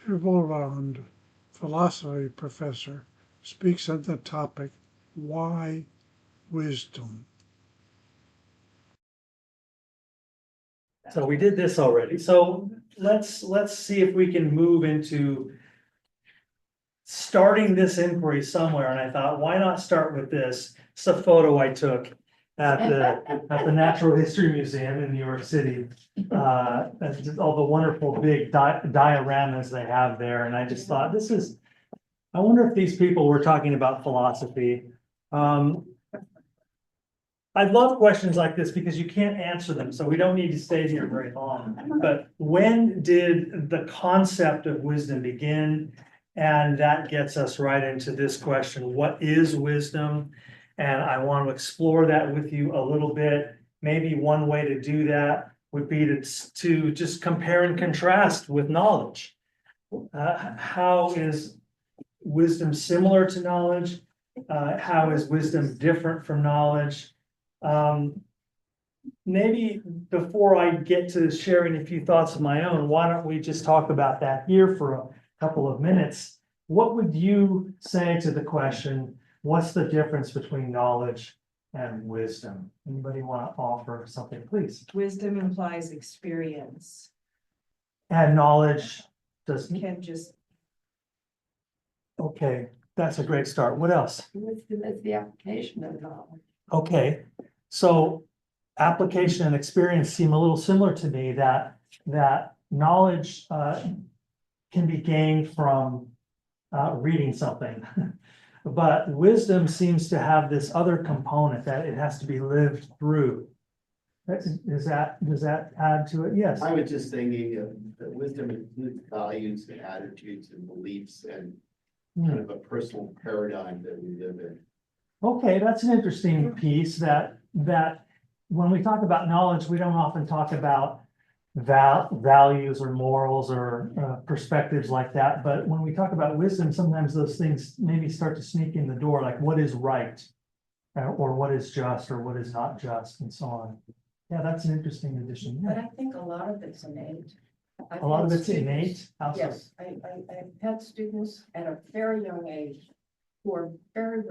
Bolland, philosophy professor, speaks on the topic, Why Wisdom? So we did this already. So let's see if we can move into starting this inquiry somewhere. And I thought, why not start with this? It's a photo I took at the Natural History Museum in New York City. All the wonderful big dioramas they have there. And I just thought, I wonder if these people were talking about philosophy. I love questions like this because you can't answer them, so we don't need to stay here very long. But when did the concept of wisdom begin? And that gets us right into this question, what is wisdom? And I want to explore that with you a little bit. Maybe one way to do that would be to just compare and contrast with knowledge. How is wisdom similar to knowledge? How is wisdom different from knowledge? Maybe before I get to sharing a few thoughts of my own, why don't we just talk about that here for a couple of minutes? What would you say to the question, what's the difference between knowledge and wisdom? Anybody want to offer something, please? Wisdom implies experience. And knowledge doesn't. Can just. Okay, that's a great start. What else? Wisdom is the application of knowledge. Okay, so application and experience seem a little similar to me, that knowledge can be gained from reading something. But wisdom seems to have this other component that it has to be lived through. Does that add to it? Yes. I was just thinking that wisdom includes values and attitudes and beliefs and kind of a personal paradigm that we live in. Okay, that's an interesting piece that when we talk about knowledge, we don't often talk about values or morals or perspectives like that. But when we talk about wisdom, sometimes those things maybe start to sneak in the door, like what is right, or what is just, or what is not just, and so on. Yeah, that's an interesting addition. But Yeah. I think a lot of it's innate. A lot of it's innate. Yes, I've had students at a very young age who are very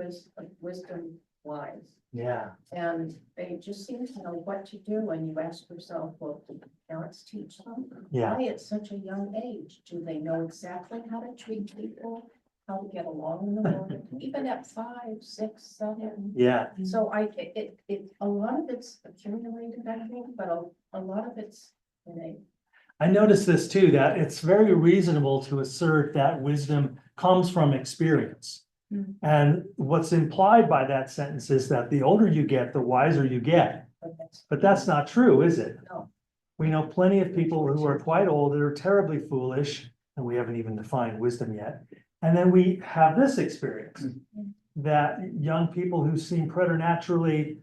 wisdom wise. Yeah. And they just seem to know what to do, and you ask yourself, well, do parents teach them? Yeah. Why at such a young age? Do they know exactly how to treat people, how to get along in the world, even at 5, 6, 7? Yeah. So a lot of it's accumulated, I think, but a lot of it's innate. I noticed this too, that it's very reasonable to assert that wisdom comes from experience. And what's implied by that sentence is that the older you get, the wiser you get. But that's not true, is it? No. We know plenty of people who are quite old that are terribly foolish, and we haven't even defined wisdom yet. And then we have this experience that young people who seem preternaturally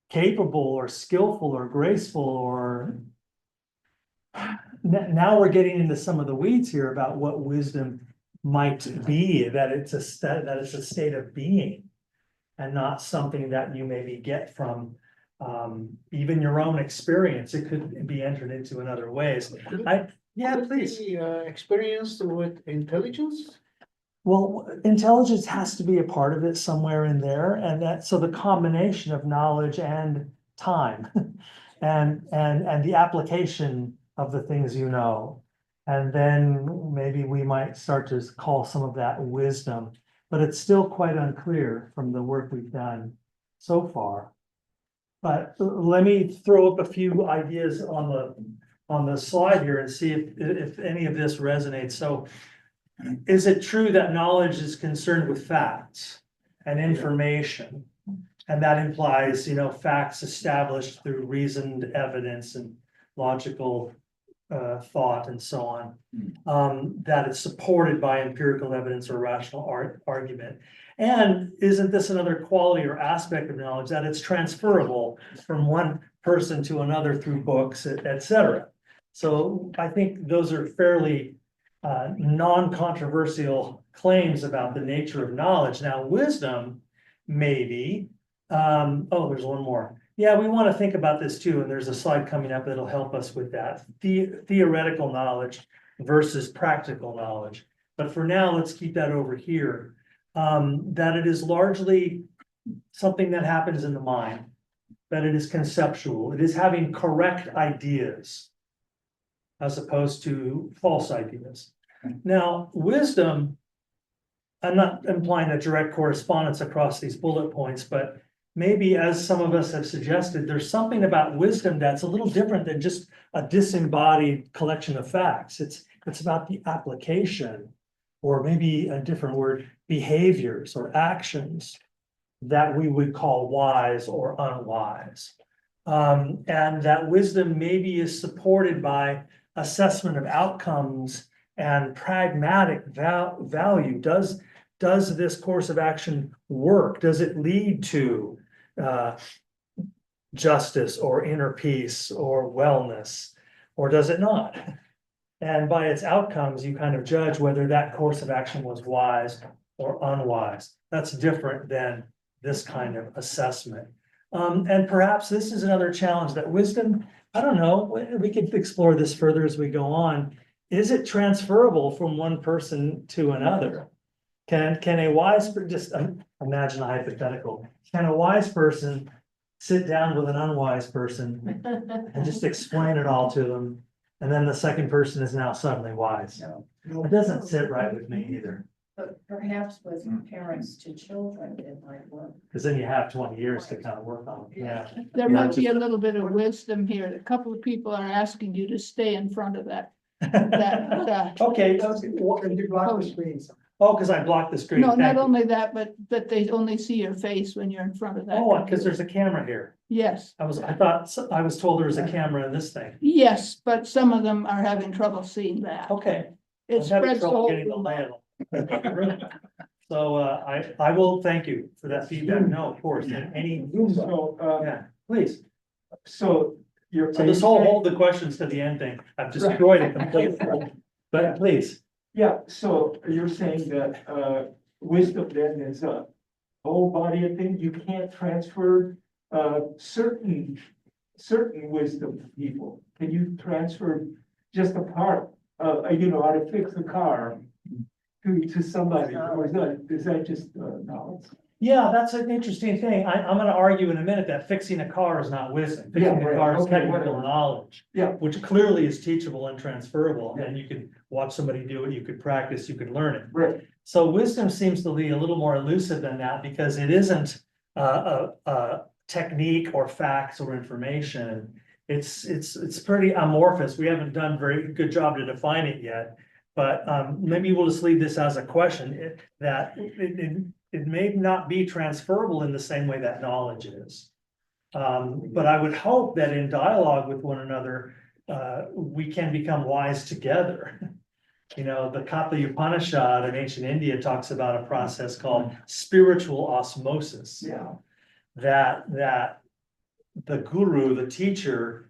capable or skillful or graceful, or now we're getting into some of the weeds here about what wisdom might be, that it's a state of being and not something that you maybe get from even your own experience. It could be entered into in other ways. Yeah, please. Experience with intelligence? Well, intelligence has to be a part of it somewhere in there, and so the combination of knowledge and time and the application of the things you know. And then maybe we might start to call some of that wisdom, but it's still quite unclear from the work we've done so far. But let me throw up a few ideas on the slide here and see if any of this resonates. So, is it true that knowledge is concerned with facts and information? And that implies, facts established through reasoned evidence and logical thought and so on, that it's supported by empirical evidence or rational argument. And isn't this another quality or aspect of knowledge, that it's transferable from one person to another through books, etc. So I think those are fairly non-controversial claims about the nature of knowledge. Now, wisdom, maybe. Oh, there's one more. Yeah, we want to think about this too, and there's a slide coming up that'll help us with that. Theoretical knowledge. versus practical knowledge. But for now, let's keep that over here. That it is largely something that happens in the mind, that it is conceptual, it is having correct ideas as opposed to false ideas. Now, wisdom, I'm not implying a direct correspondence across these bullet points, but maybe, as some of us have suggested, there's something about wisdom that's a little different than just a disembodied collection of facts. It's about the application, or maybe a different word, behaviors or actions that we would call wise or unwise. And that wisdom maybe is supported by assessment of outcomes and pragmatic value. Does this course of action work? Does it lead to justice or inner peace or wellness, or does it not? And by its outcomes, you kind of judge whether that course of action was wise or unwise. That's different than this kind of assessment. And perhaps this is another challenge that wisdom, I don't know, we could explore this further as we go on. Is it transferable from one person to another? Can a wise, just imagine a hypothetical, can a wise person sit down with an unwise person and just explain it all to them? And then the second person is now suddenly wise. It doesn't sit right with me either. But perhaps with parents to children, it might work. Because then you have 20 years to kind of work on it. Yeah. There might be a little bit of wisdom here. A couple of people are asking you to stay in front of that. Okay. You block the screens. Oh, because I blocked the screen. No, Thank not you. only that, but they only see your face when you're in front of that. Oh, because there's a camera here. Yes, I was told there was a camera in this thing. yes, but some of them are having trouble seeing that. Okay. It I'm having spreads the trouble whole getting the room. layout. So I will thank you for that feedback. No, of course, any, So, yeah, please. so you're. So this whole hold the questions to the end thing, I've destroyed it completely. But please, Yeah, so you're saying that, wisdom then is a whole body of things, you can't transfer, certain wisdom to people. Can you transfer just a part, how to fix a car to somebody, or is that just, knowledge? yeah, that's an interesting thing. I'm gonna argue in a minute that fixing a car is not wisdom. Yeah, Fixing a right. car is Okay, technical whatever. knowledge. Yeah. Which clearly is teachable and transferable, and you could watch somebody do it, you could practice, you could learn it. Right, So wisdom seems to be a little more elusive than that, because it isn't a technique or facts or information. It's pretty amorphous. We haven't done a very good job to define it yet. But maybe we'll just leave this as a question, that it may not be transferable in the same way that knowledge is. But I would hope that in dialogue with one another, we can become wise together. You know, the Katha Upanishad in ancient India talks about a process called spiritual osmosis. yeah, That the guru, the teacher,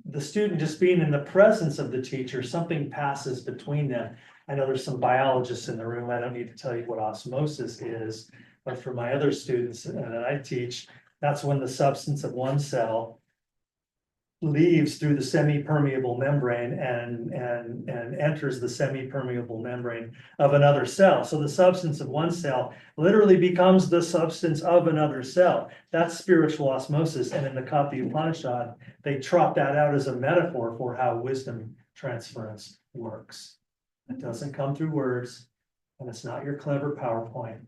the student just being in the presence of the teacher, something passes between them. I know there's some biologists in the room. I don't need to tell you what osmosis is, but for my other students that I teach, that's when the substance of one cell leaves through the semi-permeable membrane and enters the semi-permeable membrane of another cell. So the substance of one cell literally becomes the substance of another cell. That's spiritual osmosis. And in the Katha Upanishad, they trot that out as a metaphor for how wisdom transference works. It doesn't come through words, and it's not your clever PowerPoint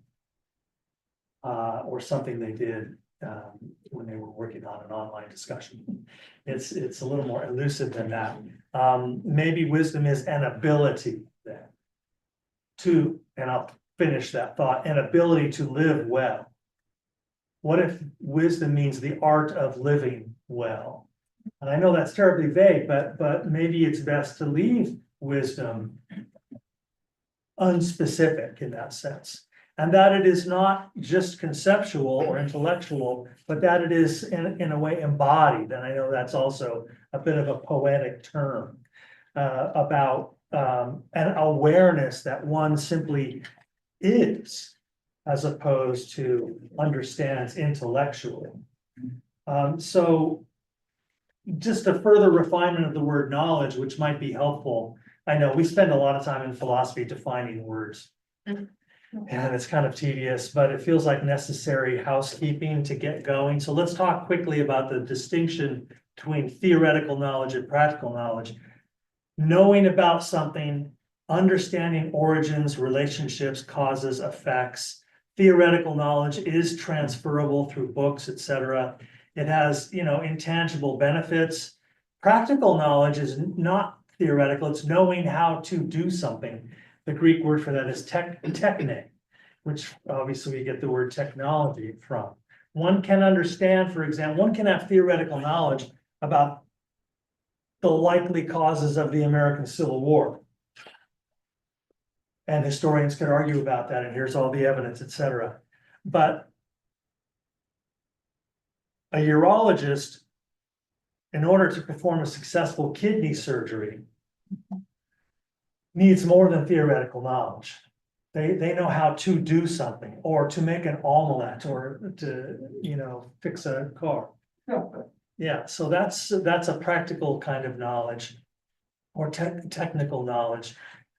or something they did when they were working on an online discussion. It's a little more elusive than that. Maybe wisdom is an ability then to, and I'll finish that thought, an ability to live well. What if wisdom means the art of living well? And I know that's terribly vague, but maybe it's best to leave wisdom unspecific in that sense. And that it is not just conceptual or intellectual, but that it is in a way embodied. And I know that's also a bit of a poetic term about an awareness that one simply is, as opposed to understands intellectually. So just a further refinement of the word knowledge, which might be helpful. I know, we spend a lot of time in philosophy defining words. And it's kind of tedious, but it feels like necessary housekeeping to get going. So let's talk quickly about the distinction between theoretical knowledge and practical knowledge. Knowing about something, understanding origins, relationships, causes, effects. Theoretical knowledge is transferable through books, etc. It has, intangible benefits. Practical knowledge is not theoretical, it's knowing how to do something. The Greek word for that is techne, which obviously we get the word technology from. One can understand, for example, one can have theoretical knowledge about the likely causes of the American Civil War. And historians could argue about that, and here's all the evidence, etc. But a urologist, in order to perform a successful kidney surgery, needs more than theoretical knowledge. They know how to do something, or to make an omelet, or to, fix a car. Yeah, so that's a practical kind of knowledge, or technical knowledge.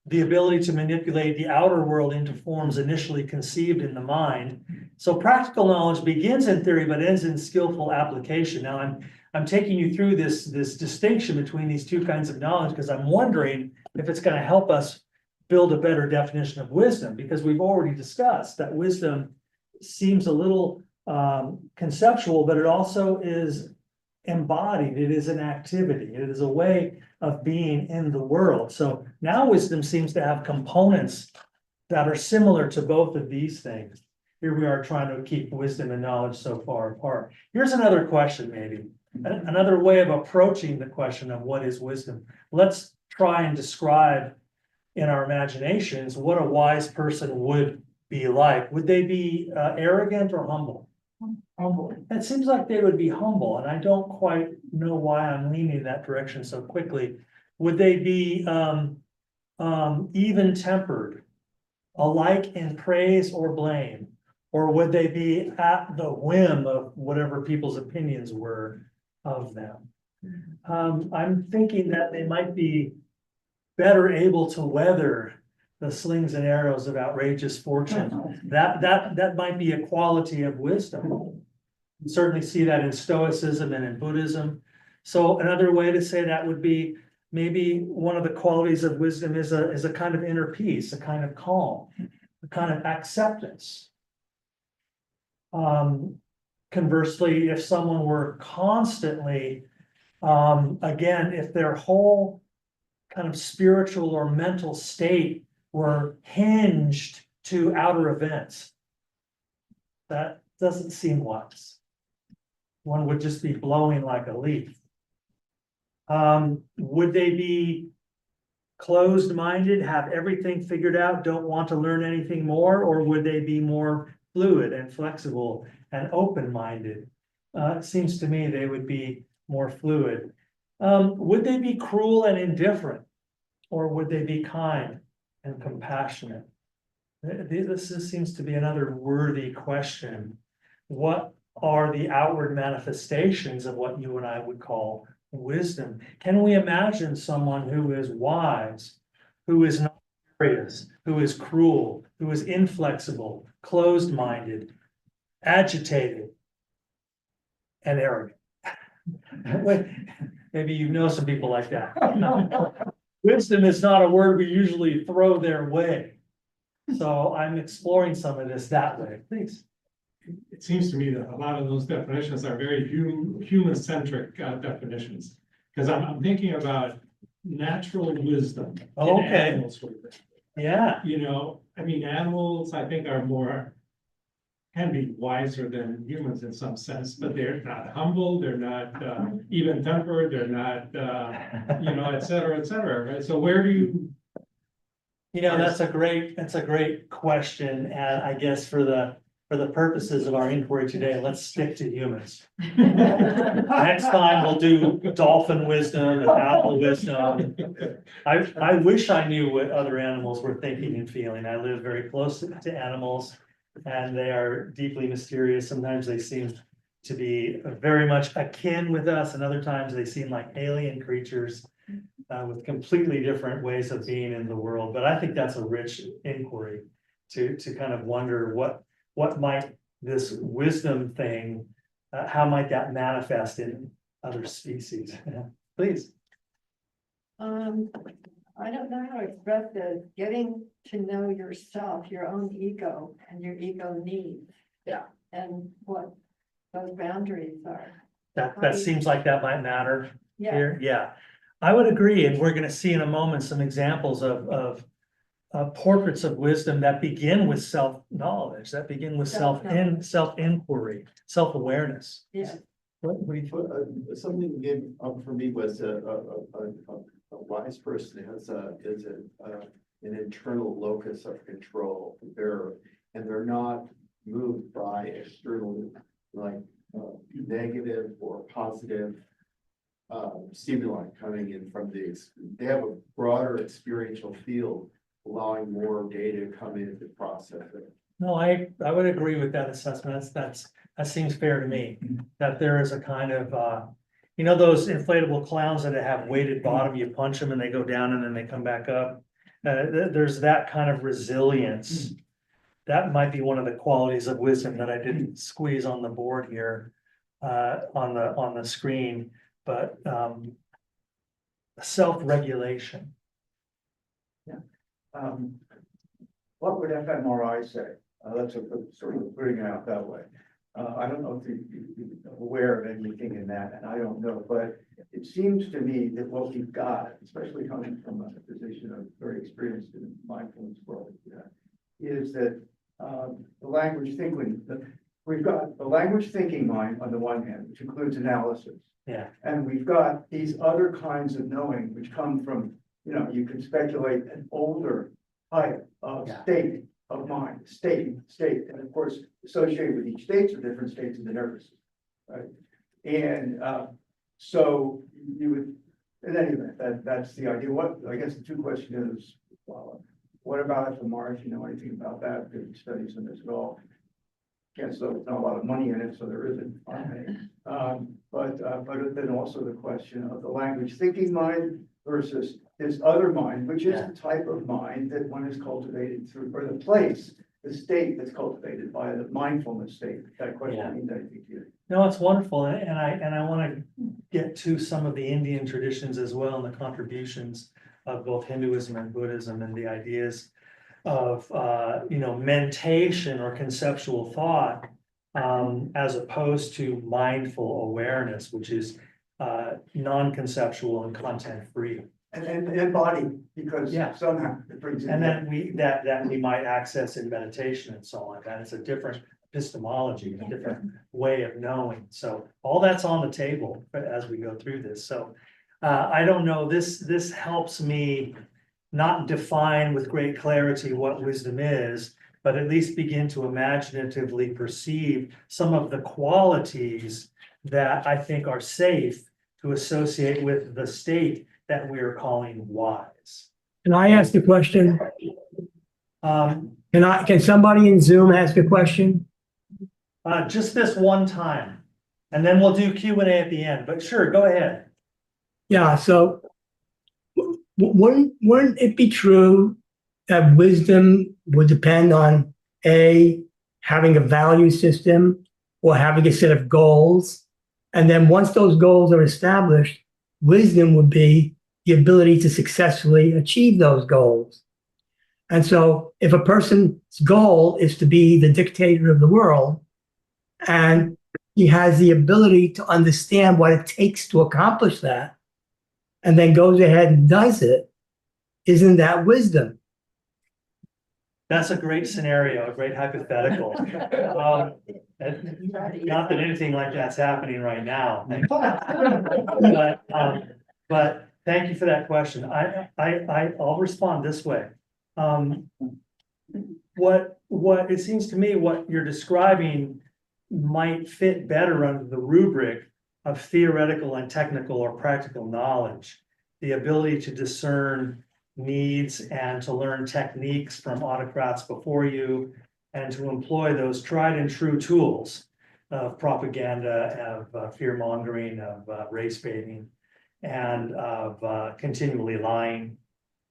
The ability to manipulate the outer world into forms initially conceived in the mind. So practical knowledge begins in theory, but ends in skillful application. Now I'm taking you through this distinction between these two kinds of knowledge, because I'm wondering if it's going to help us build a better definition of wisdom, because we've already discussed that wisdom seems a little conceptual, but it also is embodied. It is an activity. It is a way of being in the world. So now wisdom seems to have components that are similar to both of these things. Here we are trying to keep wisdom and knowledge so far apart. Here's another question, maybe. Another way of approaching the question of what is wisdom. Let's try and describe in our imaginations what a wise person would be like. Would they be arrogant or humble? Humble. It seems like they would be humble, and I don't quite know why I'm leaning that direction so quickly. Would they be even-tempered, alike in praise or blame? Or would they be at the whim of whatever people's opinions were of them? I'm thinking that they might be better able to weather the slings and arrows of outrageous fortune. That might be a quality of wisdom. You certainly see that in Stoicism and in Buddhism. So another way to say that would be maybe one of the qualities of wisdom is a kind of inner peace, a kind of calm, a kind of acceptance. Conversely, if someone were constantly, again, if their whole kind of spiritual or mental state were hinged to outer events, that doesn't seem wise. One would just be blowing like a leaf. Would they be closed-minded, have everything figured out, don't want to learn anything more, or would they be more fluid and flexible and open-minded? It seems to me they would be more fluid. Would they be cruel and indifferent, or would they be kind and compassionate? This seems to be another worthy question. What are the outward manifestations of what you and I would call wisdom? Can we imagine someone who is wise, who is not curious, who is cruel, who is inflexible, closed-minded, agitated, and arrogant? Maybe you know some people like that. Wisdom is not a word we usually throw their way. So I'm exploring some of this that way. Please. It seems to me that a lot of those definitions are very human-centric definitions. Because I'm thinking about natural wisdom. in Okay. animals. Yeah. Animals, I think, can be wiser than humans in some sense, but they're not humble, they're not even-tempered, they're not, et cetera, right? So where do you? That's a great question, and I guess for the purposes of our inquiry today, let's stick to humans. Next time we'll do dolphin wisdom and apple wisdom. I wish I knew what other animals were thinking and feeling. I live very close to animals, and they are deeply mysterious. Sometimes they seem to be very much akin with us, and other times they seem like alien creatures. with completely different ways of being in the world. But I think that's a rich inquiry to kind of wonder what might this wisdom thing, how might that manifest in other species? Please. I don't know how to express this, getting to know yourself, your own ego and your ego needs. Yeah. And what those boundaries are. That seems like that might matter Yeah, here. Yeah, I would agree. And we're gonna see in a moment some examples of portraits of wisdom that begin with self-knowledge, that begin with self-inquiry, self-awareness. yeah. What do you think? Something that gave up for me was a wise person has an internal locus of control. They're not moved by external, like negative or positive stimuli coming in from they have a broader experiential field, allowing more data to come in to process it. No, I would agree with that assessment. That seems fair to me, that there is a kind of, you know, those inflatable clowns that have weighted bottom, you punch them and they go down and then they come back up. There's that kind of resilience. That might be one of the qualities of wisdom that I didn't squeeze on the board here, on the screen, but, self-regulation. What would fMRI say? That's sort of putting it out that way. I don't know if you're aware of anything in that, and I don't know, but it seems to me that what we've got, especially coming from a position of very experienced in the mindfulness world, is that the language thinking, we've got the language thinking mind on the one hand, which includes analysis. Yeah. And we've got these other kinds of knowing, which come from, you know, you could speculate an older type of state of mind, state, and of course, associated with each state are different states of the nervous system, right? And so you would, in any event, that's the idea. What I guess the two questions is, what about fMRI? If you know anything about that, good studies on this at all. Can't so there's not a lot of money in it, so there isn't. But then also the question of the language thinking mind versus this other mind, which is the type of mind that one is cultivated through, or the place, the state that's cultivated by the mindfulness state. That question means anything to you. No, it's wonderful, and I want to get to some of the Indian traditions as well, and the contributions of both Hinduism and Buddhism, and the ideas of you know, mentation or conceptual thought, as opposed to mindful awareness, which is non-conceptual and content-free. And body, because somehow it brings in. And then that we might access in meditation and so on. That is a different epistemology, a different way of knowing. So all that's on the table as we go through this. So I don't know, this helps me not define with great clarity what wisdom is, but at least begin to imaginatively perceive some of the qualities that I think are safe to associate with the state that we're calling wise. Can I ask a question? Can somebody in Zoom ask a question? Just this one time, and then we'll do Q&A at the end, but sure, go ahead. Yeah, so wouldn't it be true that wisdom would depend on having a value system or having a set of goals? And then once those goals are established, wisdom would be the ability to successfully achieve those goals. And so if a person's goal is to be the dictator of the world, and he has the ability to understand what it takes to accomplish that, and then goes ahead and does it, isn't that wisdom? That's a great scenario, a great hypothetical. Not that anything like that's happening right now. But thank you for that question. I'll respond this way. What it seems to me, what you're describing might fit better under the rubric of theoretical and technical or practical knowledge, the ability to discern needs and to learn techniques from autocrats before you, and to employ those tried and true tools of propaganda, of fear mongering, of race baiting, and of continually lying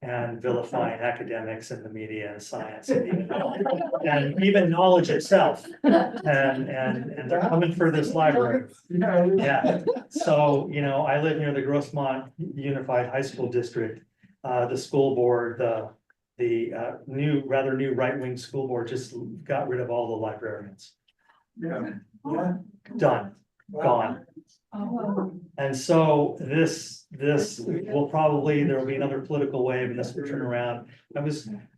and vilifying academics and the media and science and even knowledge itself. And they're coming for this library. Yeah, so, you know, I live near the Grossmont Unified High School District. The school board, the rather new right-wing school board just got rid of all the librarians. Yeah. Done, gone. Oh, And so this will probably, there will be another political wave and this will turn around.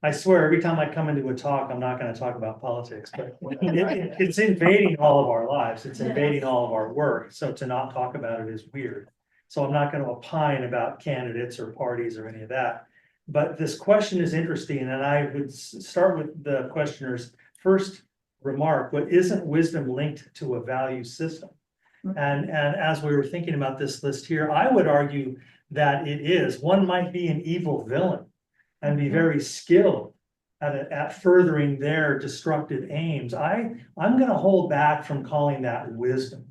I swear, every time I come into a talk, I'm not gonna talk about politics, but it's invading all of our lives. It's invading all of our work. So to not talk about it is weird. So I'm not gonna opine about candidates or parties or any of that. But this question is interesting, and I would start with the questioner's first remark: what isn't wisdom linked to a value system? And as we were thinking about this list here, I would argue that it is. One might be an evil villain and be very skilled at furthering their destructive aims. I'm gonna hold back from calling that wisdom.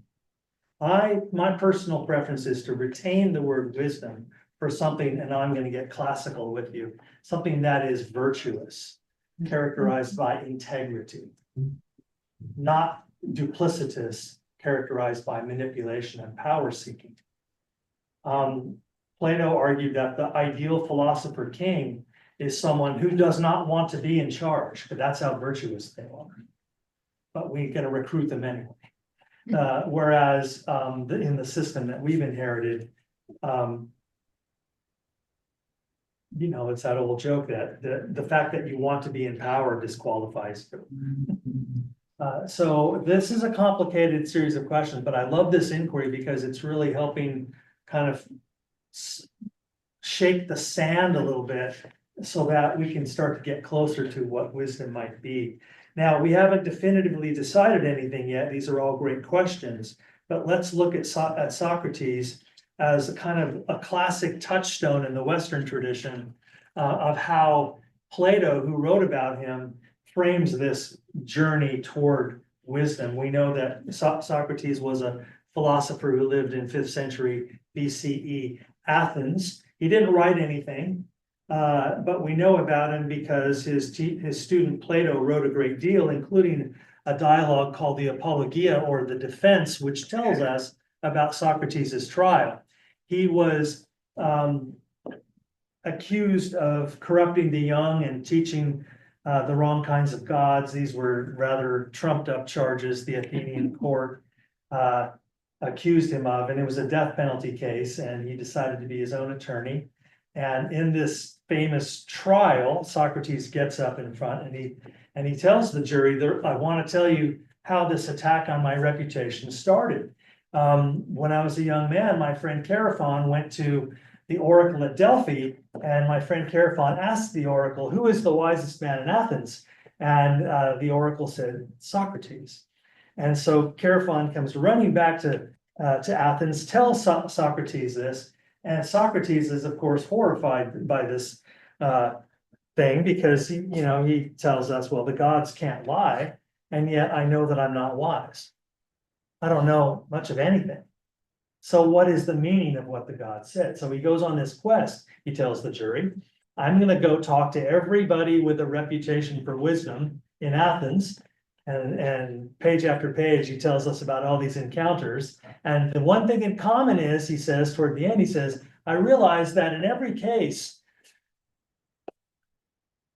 My personal preference is to retain the word wisdom for something, and I'm gonna get classical with you, something that is virtuous, characterized by integrity, not duplicitous, characterized by manipulation and power seeking. Plato argued that the ideal philosopher king is someone who does not want to be in charge, but that's how virtuous they are. But we're gonna recruit them anyway. Whereas in the system that we've inherited, you know, it's that old joke that the fact that you want to be in power disqualifies you. So this is a complicated series of questions, but I love this inquiry because it's really helping kind of shake the sand a little bit so that we can start to get closer to what wisdom might be. Now, we haven't definitively decided anything yet. These are all great questions, but let's look at Socrates as a kind of a classic touchstone in the Western tradition of how Plato, who wrote about him, frames this journey toward wisdom. We know that Socrates was a philosopher who lived in 5th century BCE Athens. He didn't write anything, but we know about him because his student Plato wrote a great deal, including a dialogue called the Apologia, or the Defense, which tells us about Socrates' trial. He was accused of corrupting the young and teaching the wrong kinds of gods. These were rather trumped up charges the Athenian court accused him of, and it was a death penalty case, and he decided to be his own attorney. And in this famous trial, Socrates gets up in front and he tells the jury, I want to tell you how this attack on my reputation started. When I was a young man, my friend Chaerephon went to the oracle at Delphi, and my friend Chaerephon asked the oracle, who is the wisest man in Athens? And the oracle said, Socrates. And so Chaerephon comes running back to Athens, tells Socrates this, and Socrates is, of course, horrified by this thing, because he tells us, well, the gods can't lie, and yet I know that I'm not wise. I don't know much of anything. So what is the meaning of what the god said? So he goes on this quest. He tells the jury, I'm going to go talk to everybody with a reputation for wisdom in Athens. And page after page, he tells us about all these encounters. And the one thing in common is, he says toward the end, he says, I realize that in every case,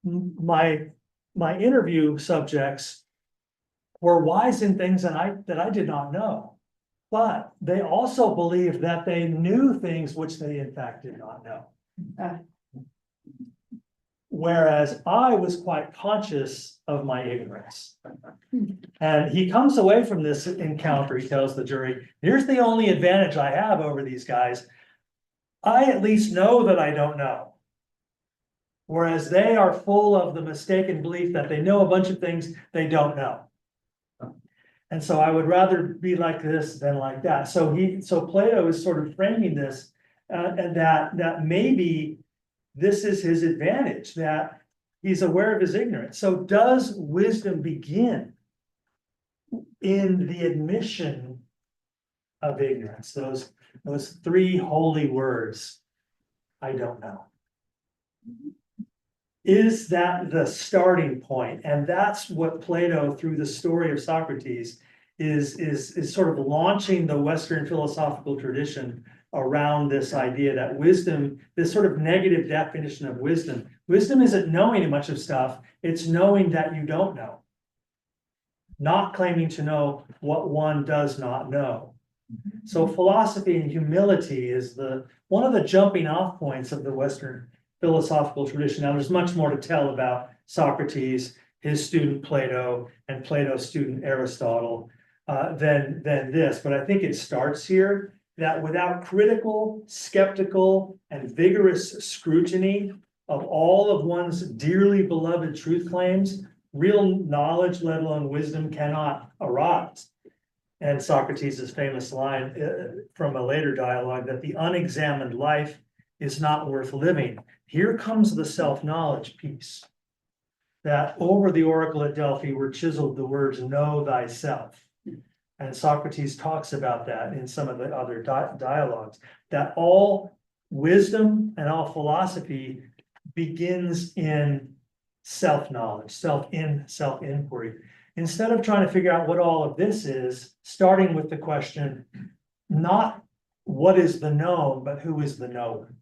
my interview subjects were wise in things that I did not know. But they also believed that they knew things which they in fact did not know. Whereas I was quite conscious of my ignorance. And he comes away from this encounter, he tells the jury, here's the only advantage I have over these guys. I at least know that I don't know. Whereas they are full of the mistaken belief that they know a bunch of things they don't know. And so I would rather be like this than like that. So Plato is sort of framing this, and that maybe this is his advantage, that he's aware of his ignorance. So does wisdom begin in the admission of ignorance? those three holy words, I don't know. Is that the starting point? And that's what Plato, through the story of Socrates, is sort of launching the Western philosophical tradition around this idea that wisdom, this sort of negative definition of wisdom. Wisdom isn't knowing much of stuff, it's knowing that you don't know. Not claiming to know what one does not know. So philosophy and humility is one of the jumping off points of the Western philosophical tradition. Now, there's much more to tell about Socrates, his student Plato, and Plato's student Aristotle than this. But I think it starts here that without critical, skeptical, and vigorous scrutiny of all of one's dearly beloved truth claims, real knowledge, let alone wisdom, cannot arise. And Socrates' famous line from a later dialogue that the unexamined life is not worth living. Here comes the self-knowledge piece. That over the oracle at Delphi were chiseled the words, know thyself. And Socrates talks about that in some of the other dialogues, that all wisdom and all philosophy begins in self-knowledge, self-inquiry. Instead of trying to figure out what all of this is, starting with the question, not what is the known, but who is the knower.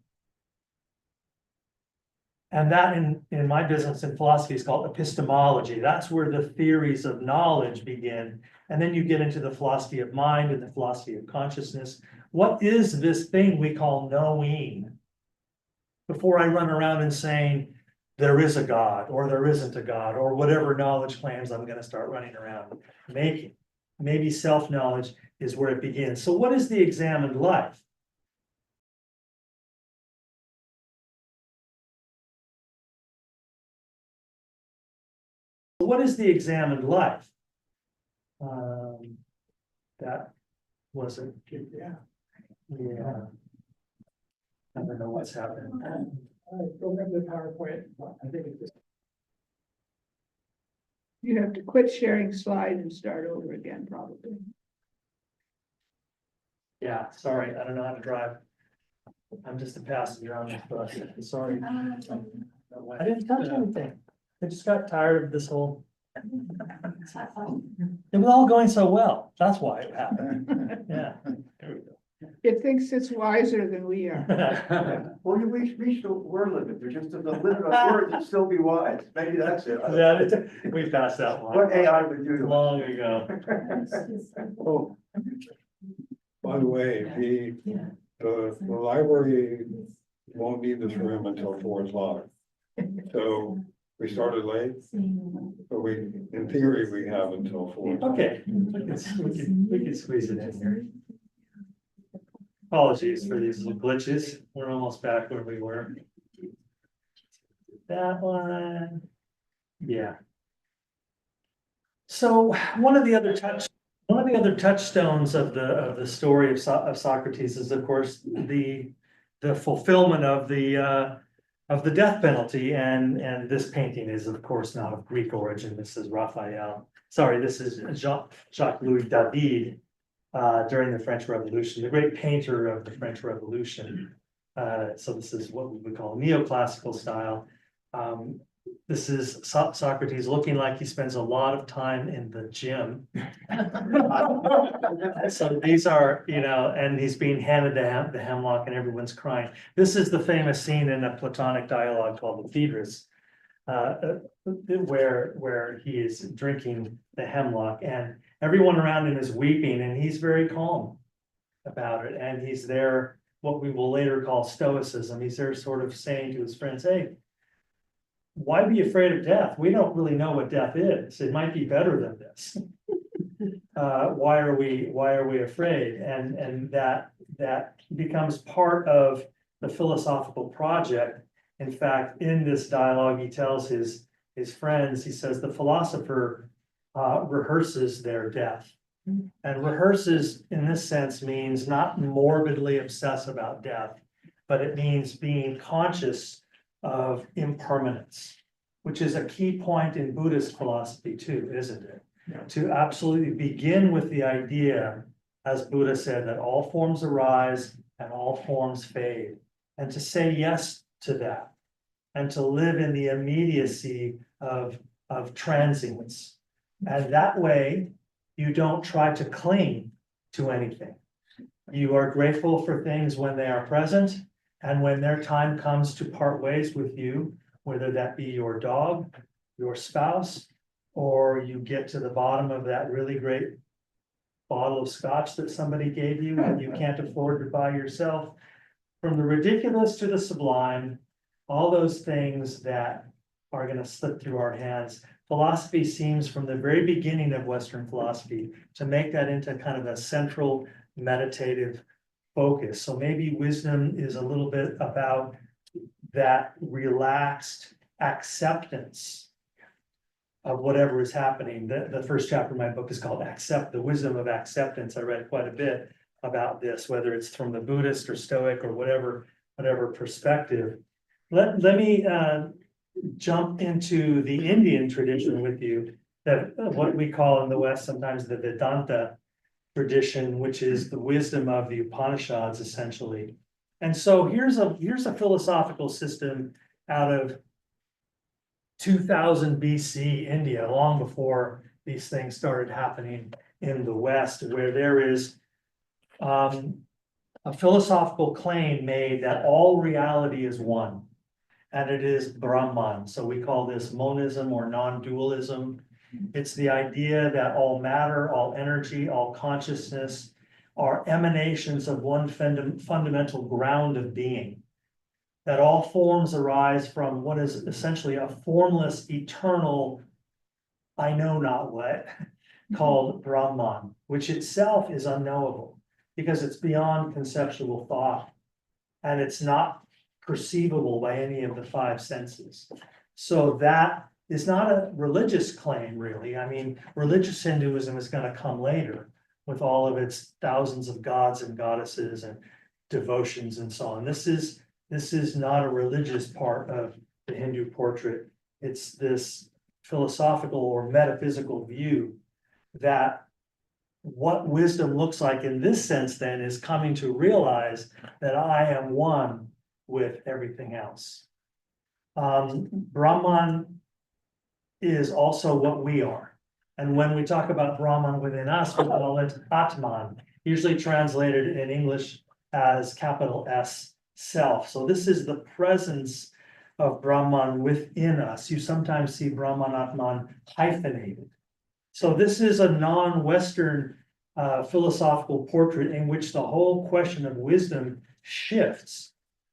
And that in my business in philosophy is called epistemology. That's where the theories of knowledge begin. And then you get into the philosophy of mind and the philosophy of consciousness. What is this thing we call knowing? Before I run around and saying, there is a God, or there isn't a God, or whatever knowledge claims I'm going to start running around making. Maybe self-knowledge is where it begins. So what is the examined life? What is the examined life? That wasn't good. Yeah. I don't know what's happening. Go back to the PowerPoint. I think it's. You have to quit sharing slide and start over again, probably. Yeah, sorry, I don't know how to drive. I'm just a passenger on this bus. Sorry. I didn't touch anything. I just got tired of this whole. It was all going so well. That's why it happened. Yeah. There we go. It thinks it's wiser than we are. Well, you reached the word limit, there's just a limit of words that still be wise, maybe that's it. We passed that one. What AI would do. Long ago. Oh, by the way, the library won't need this room until 4 o'clock. So we started late, but in theory, we have until 4. Okay, we can squeeze it in here. Apologies for these little glitches. We're almost back where we were. That one. Yeah. So one of the other touchstones of the story of Socrates is, of course, the fulfillment of the death penalty, and this painting is, of course, not of Greek origin. This is Raphael. Sorry, this is Jacques-Louis David during the French Revolution, the great painter of the French Revolution. So this is what we would call neoclassical style. This is Socrates looking like he spends a lot of time in the gym. So these are, and he's being handed the hemlock and everyone's crying. This is the famous scene in a Platonic dialogue called the Phaedrus, where he is drinking the hemlock and everyone around him is weeping and he's very calm about it. And he's there, what we will later call stoicism. He's there sort of saying to his friends, hey, why be afraid of death? We don't really know what death is. It might be better than this. Why are we afraid? And that becomes part of the philosophical project. In fact, in this dialogue, he tells his friends, he says, the philosopher rehearses their death. And rehearses in this sense means not morbidly obsess about death, but it means being conscious of impermanence, which is a key point in Buddhist philosophy too, isn't it? Yeah. To absolutely begin with the idea as Buddha said, that all forms arise and all forms fade. And to say yes to that, and to live in the immediacy of transience. And that way, you don't try to cling to anything. You are grateful for things when they are present, and when their time comes to part ways with you, whether that be your dog, your spouse, or you get to the bottom of that really great bottle of scotch that somebody gave you that you can't afford to buy yourself. From the ridiculous to the sublime, all those things that are going to slip through our hands. Philosophy seems from the very beginning of Western philosophy to make that into kind of a central meditative focus. So maybe wisdom is a little bit about that relaxed acceptance of whatever is happening. The first chapter of my book is called Accept, the Wisdom of Acceptance. I read quite a bit about this, whether it's from the Buddhist or Stoic or whatever perspective. Let me jump into the Indian tradition with you, that what we call in the West sometimes the Vedanta tradition, which is the wisdom of the Upanishads, essentially. And so here's a philosophical system out of 2000 BC India, long before these things started happening in the West, where there is a philosophical claim made that all reality is one, and it is Brahman. So we call this monism or non-dualism. It's the idea that all matter, all energy, all consciousness are emanations of one fundamental ground of being. That all forms arise from what is essentially a formless, eternal, I know not what, called Brahman, which itself is unknowable because it's beyond conceptual thought and it's not perceivable by any of the five senses. So that is not a religious claim, really. I mean, religious Hinduism is going to come later with all of its thousands of gods and goddesses and devotions and so on. This is not a religious part of the Hindu portrait. It's this philosophical or metaphysical view that what wisdom looks like in this sense then is coming to realize that I am one with everything else. Brahman is also what we are. And when we talk about Brahman within us, we call it Atman, usually translated in English as capital S, self. So this is the presence of Brahman within us. You sometimes see Brahman, Atman hyphenated. So this is a non-Western philosophical portrait in which the whole question of wisdom shifts.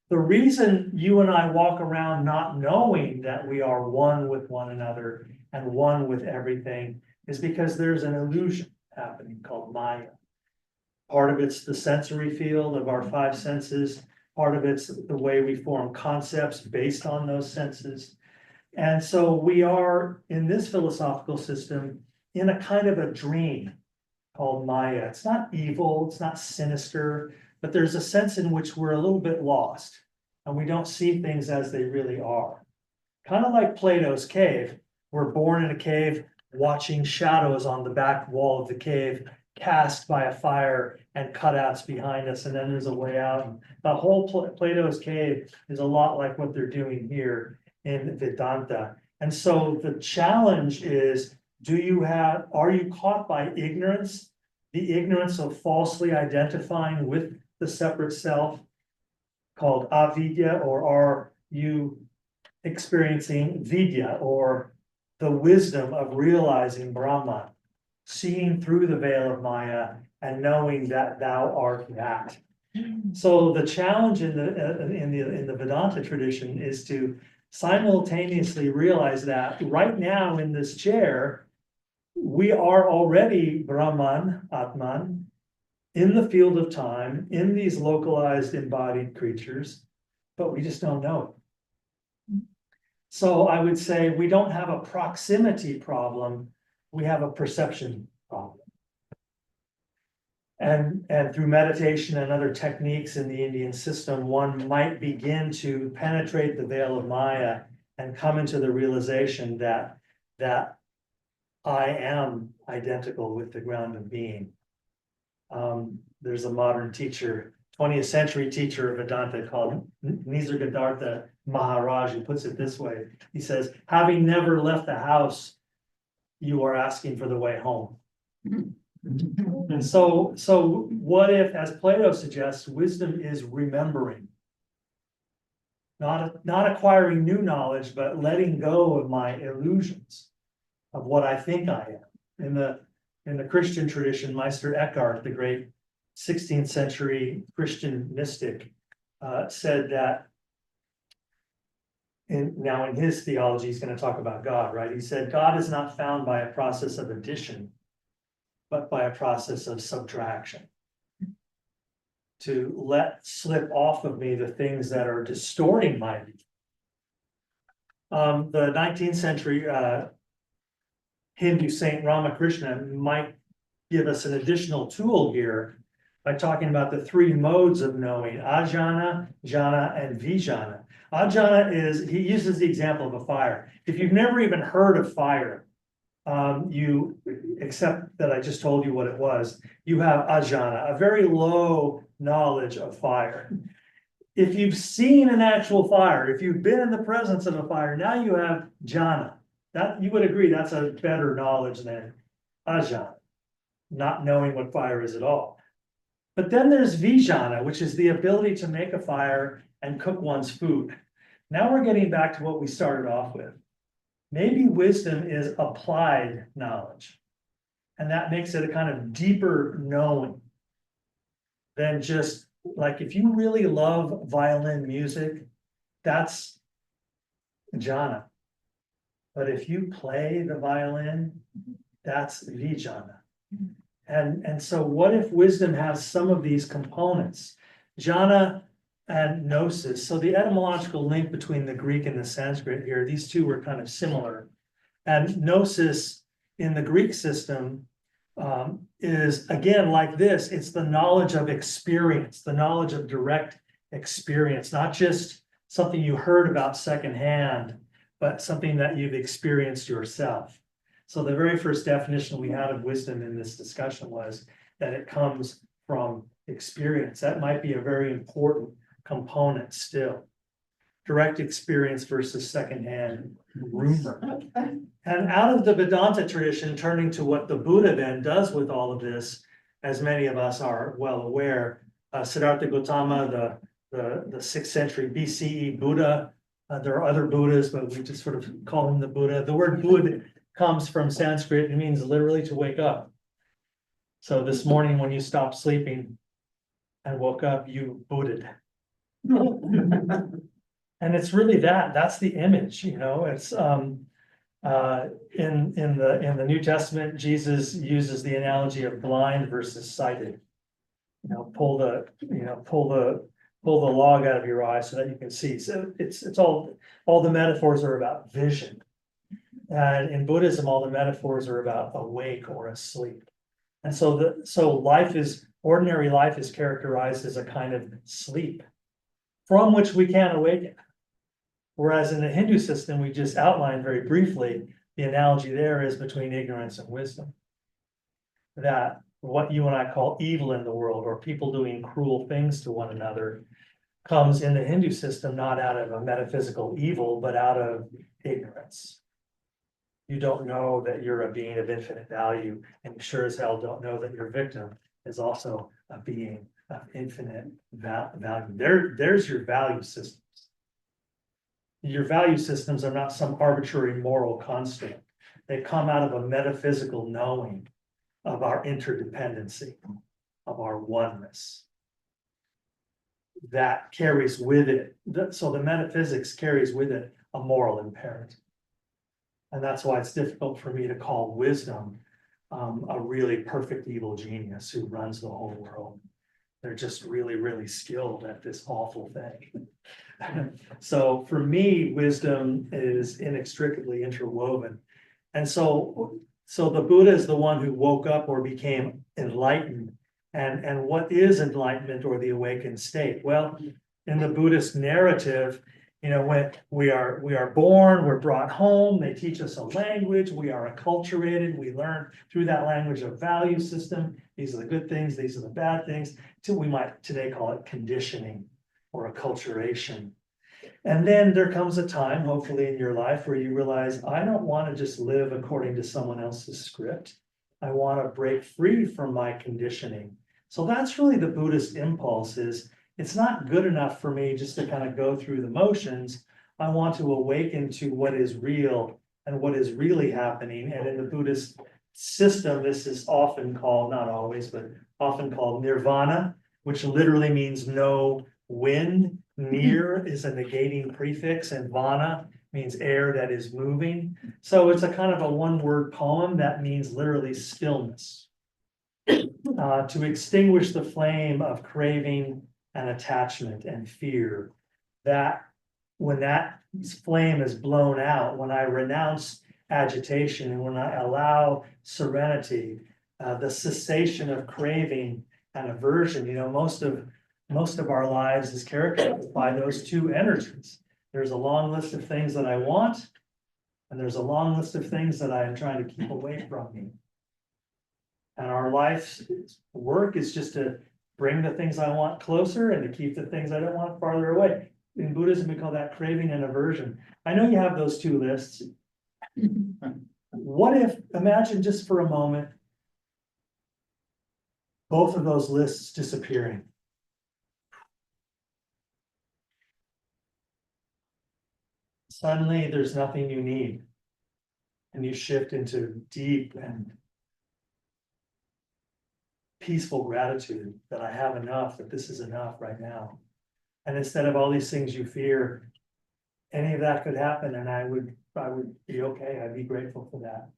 The reason you and I walk around not knowing that we are one with one another and one with everything is because there's an illusion happening called Maya. Part of it's the sensory field of our five senses. Part of it's the way we form concepts based on those senses. And so we are in this philosophical system in a kind of a dream called Maya. It's not evil, it's not sinister, but there's a sense in which we're a little bit lost and we don't see things as they really are. Kind of like Plato's cave. We're born in a cave watching shadows on the back wall of the cave cast by a fire and cutouts behind us, and then there's a way out. And the whole Plato's cave is a lot like what they're doing here in Vedanta. And so the challenge is, are you caught by ignorance, the ignorance of falsely identifying with the separate self called avidya, or are you experiencing vidya, or the wisdom of realizing Brahman, seeing through the veil of Maya and knowing that thou art that? So the challenge in the Vedanta tradition is to simultaneously realize that right now in this chair, we are already Brahman, Atman, in the field of time, in these localized embodied creatures, but we just don't know it. So I would say we don't have a proximity problem, we have a perception problem. And through meditation and other techniques in the Indian system, one might begin to penetrate the veil of Maya and come into the realization that I am identical with the ground of being. There's a modern teacher, 20th century teacher of Vedanta called Nisargadatta Maharaj, who puts it this way. He says, having never left the house, you are asking for the way home. And so what if, as Plato suggests, wisdom is remembering? Not acquiring new knowledge, but letting go of my illusions of what I think I am. In the Christian tradition, Meister Eckhart, the great 16th century Christian mystic, said that in his theology, he's going to talk about God, right? He said, God is not found by a process of addition, but by a process of subtraction. To let slip off of me the things that are distorting my view. The 19th century Hindu saint Ramakrishna might give us an additional tool here by talking about the three modes of knowing: ajna, jhana, and vijnana. Ajna is, he uses the example of a fire. If you've never even heard of fire, except that I just told you what it was, you have ajna, a very low knowledge of fire. If you've seen an actual fire, if you've been in the presence of a fire, now you have jhana. That you would agree that's a better knowledge than ajna, not knowing what fire is at all. But then there's vijnana, which is the ability to make a fire and cook one's food. Now we're getting back to what we started off with. Maybe wisdom is applied knowledge, and that makes it a kind of deeper knowing than just, like, if you really love violin music, that's jhana. But if you play the violin, that's vijnana. And so what if wisdom has some of these components? Jhana and gnosis. So the etymological link between the Greek and the Sanskrit here, these two were kind of similar. And gnosis in the Greek system is, again, like this, it's the knowledge of experience, the knowledge of direct experience, not just something you heard about secondhand, but something that you've experienced yourself. So the very first definition we had of wisdom in this discussion was that it comes from experience. That might be a very important component still. Direct experience versus secondhand rumor. And out of the Vedanta tradition, turning to what the Buddha then does with all of this, as many of us are well aware, Siddhartha Gautama, the 6th century BCE Buddha, there are other Buddhas, but we just sort of call him the Buddha. The word Buddha comes from Sanskrit. It means literally to wake up. So this morning when you stopped sleeping and woke up, you Buddha'd. And it's really that's the image, it's in the New Testament, Jesus uses the analogy of blind versus sighted. Pull the log out of your eye so that you can see. So it's all the metaphors are about vision. And in Buddhism, all the metaphors are about awake or asleep. And so ordinary life is characterized as a kind of sleep from which we can't awaken. Whereas in the Hindu system, we just outlined very briefly, the analogy there is between ignorance and wisdom. That what you and I call evil in the world, or people doing cruel things to one another, comes in the Hindu system not out of a metaphysical evil, but out of ignorance. You don't know that you're a being of infinite value, and you sure as hell don't know that your victim is also a being of infinite value. There's your value systems. Your value systems are not some arbitrary moral constant. They come out of a metaphysical knowing of our interdependency, of our oneness. That carries with it, so the metaphysics carries with it a moral imperative. And that's why it's difficult for me to call wisdom a really perfect evil genius who runs the whole world. They're just really, really skilled at this awful thing. So for me, wisdom is inextricably interwoven. And so the Buddha is the one who woke up or became enlightened. And what is enlightenment or the awakened state? Well, in the Buddhist narrative, You know, when we are born, we're brought home, they teach us a language, we are acculturated, we learn through that language a value system. These are the good things, these are the bad things, till we might today call it conditioning or acculturation. And then there comes a time, hopefully in your life, where you realize, I don't want to just live according to someone else's script. I want to break free from my conditioning. So that's really the Buddhist impulse is, it's not good enough for me just to kind of go through the motions. I want to awaken to what is real and what is really happening. And in the Buddhist system, this is often called, not always, but often called nirvana, which literally means no wind. Nir is a negating prefix, and vana means air that is moving. So it's a kind of a one-word poem that means literally stillness. To extinguish the flame of craving and attachment and fear, that when that flame is blown out, when I renounce agitation and when I allow serenity, the cessation of craving and aversion, you know, most of our lives is characterized by those two energies. There's a long list of things that I want, and there's a long list of things that I am trying to keep away from me. And our life's work is just to bring the things I want closer and to keep the things I don't want farther away. In Buddhism, we call that craving and aversion. I know you have those two lists. What if, imagine just for a moment, both of those lists disappearing? Suddenly, there's nothing you need. And you shift into deep and peaceful gratitude that I have enough, that this is enough right now. And instead of all these things you fear, any of that could happen and I would be okay. I'd be grateful for that.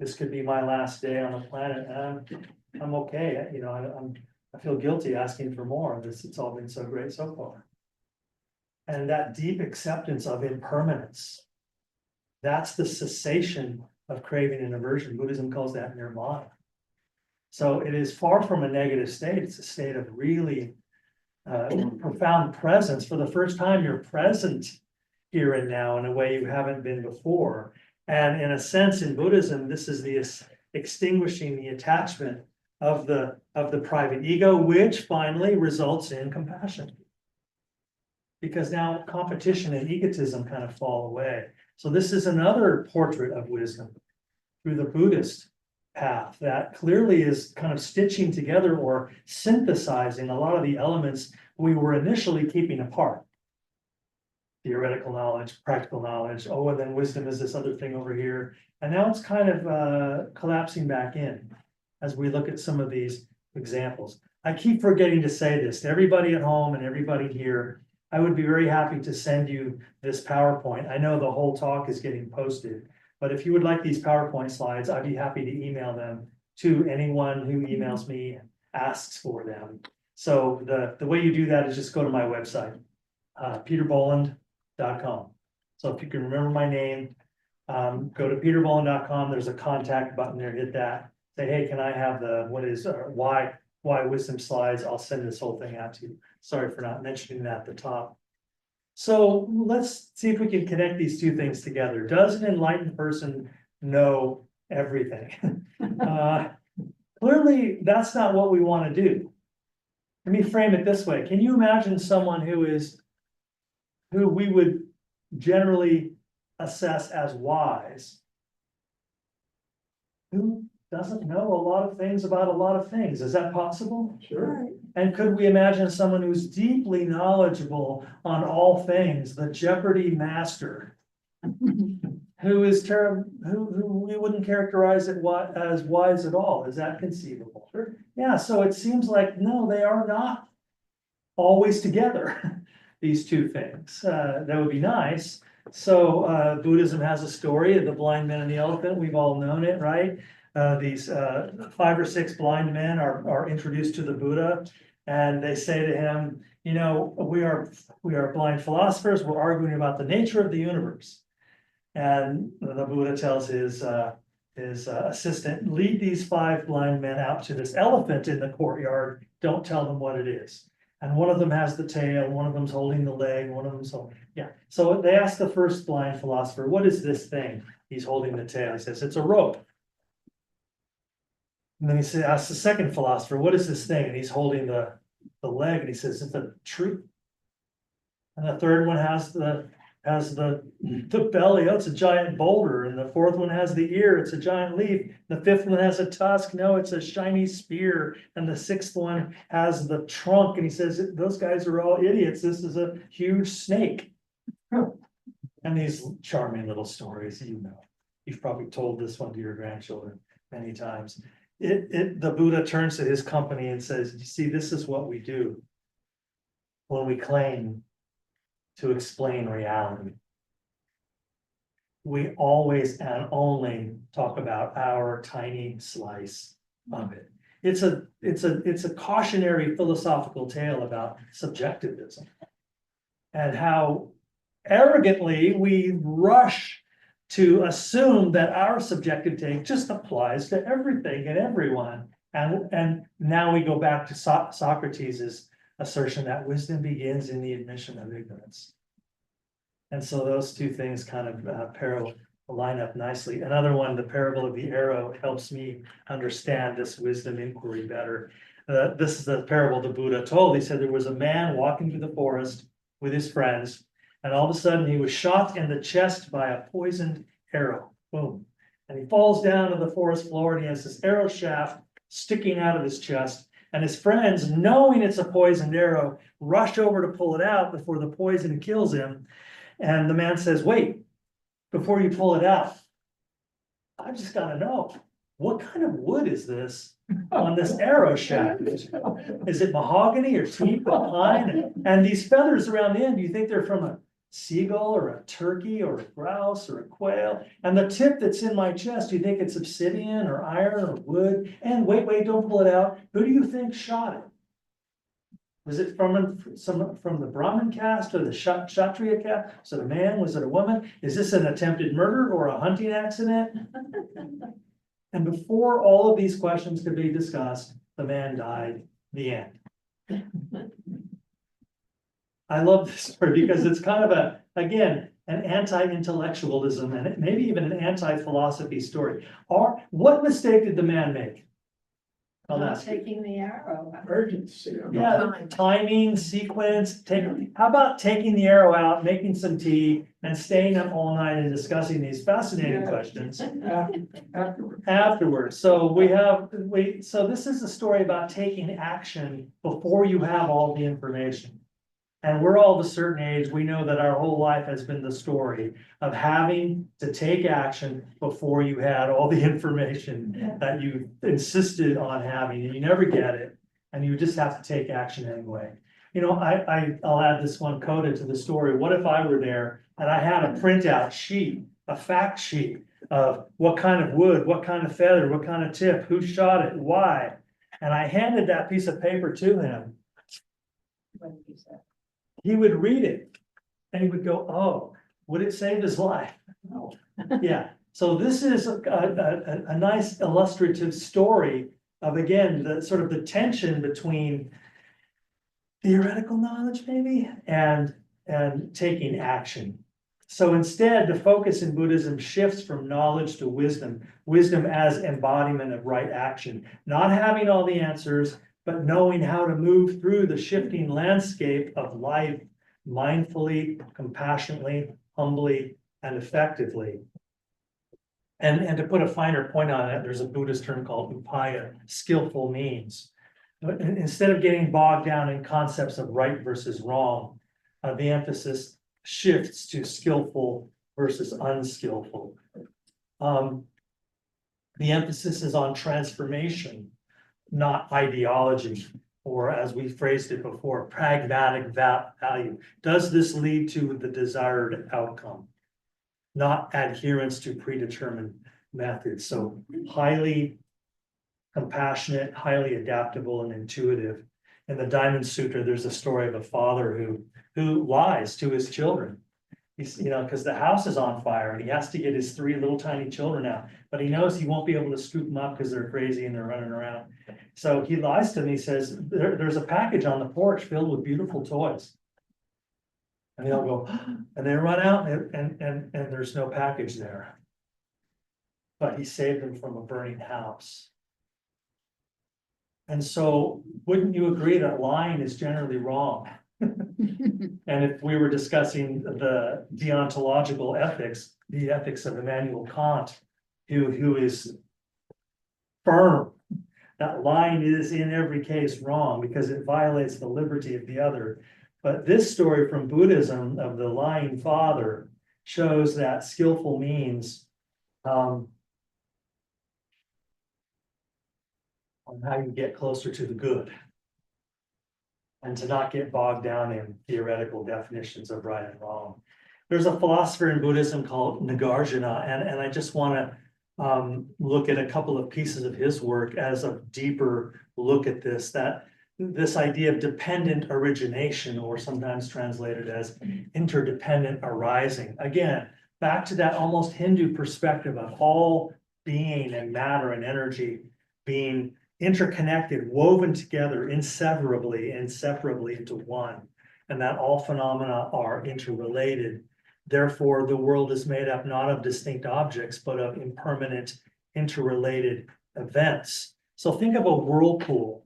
This could be my last day on the planet and I'm okay. You know, I feel guilty asking for more. It's all been so great so far. And that deep acceptance of impermanence, that's the cessation of craving and aversion. Buddhism calls that nirvana. So it is far from a negative state. It's a state of really profound presence. For the first time, you're present here and now in a way you haven't been before. And in a sense, in Buddhism, this is the extinguishing the attachment of the private ego, which finally results in compassion. Because now competition and egotism kind of fall away. So this is another portrait of wisdom through the Buddhist path that clearly is kind of stitching together or synthesizing a lot of the elements we were initially keeping apart. Theoretical knowledge, practical knowledge, oh, and then wisdom is this other thing over here. And now it's kind of collapsing back in as we look at some of these examples. I keep forgetting to say this to everybody at home and everybody here. I would be very happy to send you this PowerPoint. I know the whole talk is getting posted, but if you would like these PowerPoint slides, I'd be happy to email them to anyone who emails me and asks for them. So the way you do that is just go to my website, peterbolland.com. So if you can remember my name, go to peterbolland.com. There's a contact button there. Hit that. Say, hey, can I have the why wisdom slides? I'll send this whole thing out to you. Sorry for not mentioning that at the top. So let's see if we can connect these two things together. Does an enlightened person know everything? Clearly, that's not what we want to do. Let me frame it this way. Can you imagine someone who we would generally assess as wise, who doesn't know a lot of things about a lot of things? Is that possible? Sure. And could we imagine someone who's deeply knowledgeable on all things, the Jeopardy master, who we wouldn't characterize it as wise at all? Is that conceivable? Sure. Yeah, so it seems like, no, they are not always together, these two things. That would be nice. So Buddhism has a story of the blind man and the elephant. We've all known it, right? These 5 or 6 blind men are introduced to the Buddha, and they say to him, you know, we are blind philosophers. We're arguing about the nature of the universe. And the Buddha tells his assistant, lead these 5 blind men out to this elephant in the courtyard. Don't tell them what it is. And one of them has the tail, one of them's holding the leg, one of them's holding, yeah. So they asked the first blind philosopher, what is this thing? He's holding the tail. He says, it's a rope. And then asks the second philosopher, what is this thing? And he's holding the leg, and he says, it's a tree. And the third one has the belly, oh, it's a giant boulder. And the fourth one has the ear, it's a giant leaf. The fifth one has a tusk, no, it's a shiny spear. And the sixth one has the trunk, and he says, those guys are all idiots, this is a huge snake. And these charming little stories, you know, you've probably told this one to your grandchildren many times. The Buddha turns to his company and says, you see, this is what we do when we claim to explain reality. We always and only talk about our tiny slice of it. It's a cautionary philosophical tale about subjectivism and how arrogantly we rush to assume that our subjective take just applies to everything and everyone. And now we go back to Socrates' assertion that wisdom begins in the admission of ignorance. And so those two things kind of line up nicely. Another one, the parable of the arrow, helps me understand this wisdom inquiry better. This is the parable the Buddha told. He said there was a man walking through the forest with his friends, and all of a sudden he was shot in the chest by a poisoned arrow. Boom. And he falls down to the forest floor, and he has this arrow shaft sticking out of his chest. And his friends, knowing it's a poisoned arrow, rush over to pull it out before the poison kills him. And the man says, wait, before you pull it out, I just gotta know, what kind of wood is this on this arrow shaft? Is it mahogany or teak or pine? And these feathers around the end, do you think they're from a seagull or a turkey or a grouse or a quail? And the tip that's in my chest, do you think it's obsidian or iron or wood? And wait, don't pull it out. Who do you think shot it? Was it from the Brahmin caste or the Kshatriya caste? Was it a man? Was it a woman? Is this an attempted murder or a hunting accident? And before all of these questions could be discussed, the man died. The end. I love this story because it's kind of again, an anti-intellectualism and maybe even an anti-philosophy story. What mistake did the man make? I'll Not ask you. taking the arrow. Urgency. Yeah, timing, sequence, how about taking the arrow out, making some tea, and staying up all night and discussing these fascinating questions afterwards. So so this is a story about taking action before you have all the information. And we're all of a certain age, we know that our whole life has been the story of having to take action before you had all the information that you insisted on having, and you never get it, and you just have to take action anyway. You know, I'll add this one coda to the story. What if I were there and I had a printout sheet, a fact sheet of what kind of wood, what kind of feather, what kind of tip, who shot it, why? And I handed that piece of paper to him. He would read it and he would go, oh, would it save his life? No. Yeah. So this is a nice illustrative story of, again, the sort of the tension between theoretical knowledge maybe and taking action. So instead, the focus in Buddhism shifts from knowledge to wisdom as embodiment of right action, not having all the answers, but knowing how to move through the shifting landscape of life mindfully, compassionately, humbly, and effectively. And to put a finer point on it, there's a Buddhist term called upaya, skillful means. But instead of getting bogged down in concepts of right versus wrong, the emphasis shifts to skillful versus unskillful. The emphasis is on transformation, not ideology, or as we phrased it before, pragmatic value. Does this lead to the desired outcome? Not adherence to predetermined methods. So highly compassionate, highly adaptable, and intuitive. In the Diamond Sutra, there's a story of a father who lies to his children. He's, because the house is on fire and he has to get his 3 little tiny children out, but he knows he won't be able to scoop them up because they're crazy and they're running around. So he lies to them. He says, there's a package on the porch filled with beautiful toys. And they'll go, and they run out and there's no package there. But he saved them from a burning house. And so wouldn't you agree that lying is generally wrong? And if we were discussing the deontological ethics, the ethics of Immanuel Kant, who is firm that lying is in every case wrong because it violates the liberty of the other. But this story from Buddhism of the lying father shows that skillful means on how you get closer to the good. And to not get bogged down in theoretical definitions of right and wrong. There's a philosopher in Buddhism called Nagarjuna, and I just want to look at a couple of pieces of his work as a deeper look at this idea of dependent origination, or sometimes translated as interdependent arising. Again, back to that almost Hindu perspective of all being and matter and energy being interconnected, woven together inseparably into one, and that all phenomena are interrelated. Therefore, the world is made up not of distinct objects, but of impermanent, interrelated events. So think of a whirlpool,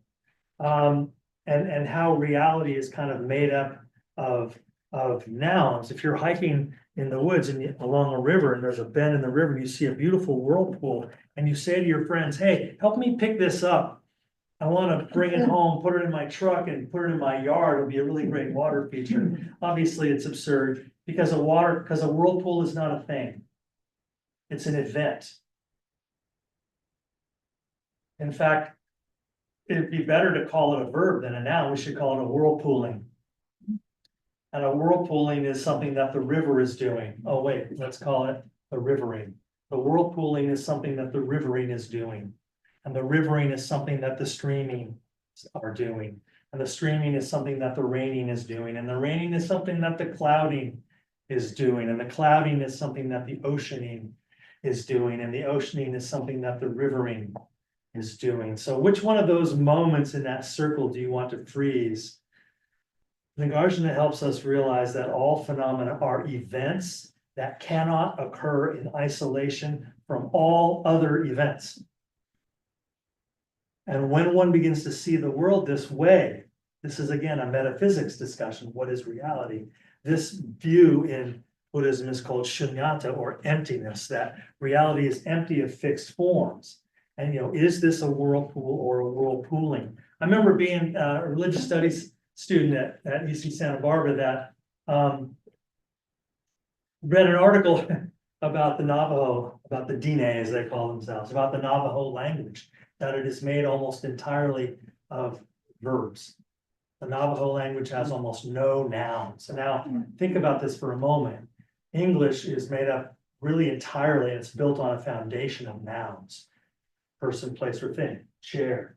and how reality is kind of made up of nouns. If you're hiking in the woods and along a river and there's a bend in the river and you see a beautiful whirlpool and you say to your friends, hey, help me pick this up. I want to bring it home, put it in my truck and put it in my yard. It'll be a really great water feature. Obviously it's absurd because a whirlpool is not a thing. It's an event. In fact, it'd be better to call it a verb than a noun. We should call it a whirlpooling. And a whirlpooling is something that the river is doing. Oh, wait, let's call it the rivering. The whirlpooling is something that the rivering is doing. And the rivering is something that the streaming are doing. And the streaming is something that the raining is doing. And the raining is something that the clouding is doing. And the clouding is something that the oceaning is doing. And the oceaning is something that the rivering is doing. So which one of those moments in that circle do you want to freeze? Nagarjuna helps us realize that all phenomena are events that cannot occur in isolation from all other events. And when one begins to see the world this way, this is again a metaphysics discussion. What is reality? This view in Buddhism is called shunyata, or emptiness, that reality is empty of fixed forms. And is this a whirlpool or a whirlpooling? I remember being a religious studies student at UC Santa Barbara that read an article about the Navajo, about the Diné as they call themselves, about the Navajo language, that it is made almost entirely of verbs. The Navajo language has almost no nouns. So now think about this for a moment. English is made up really entirely, it's built on a foundation of nouns. Person, place, or thing. Chair,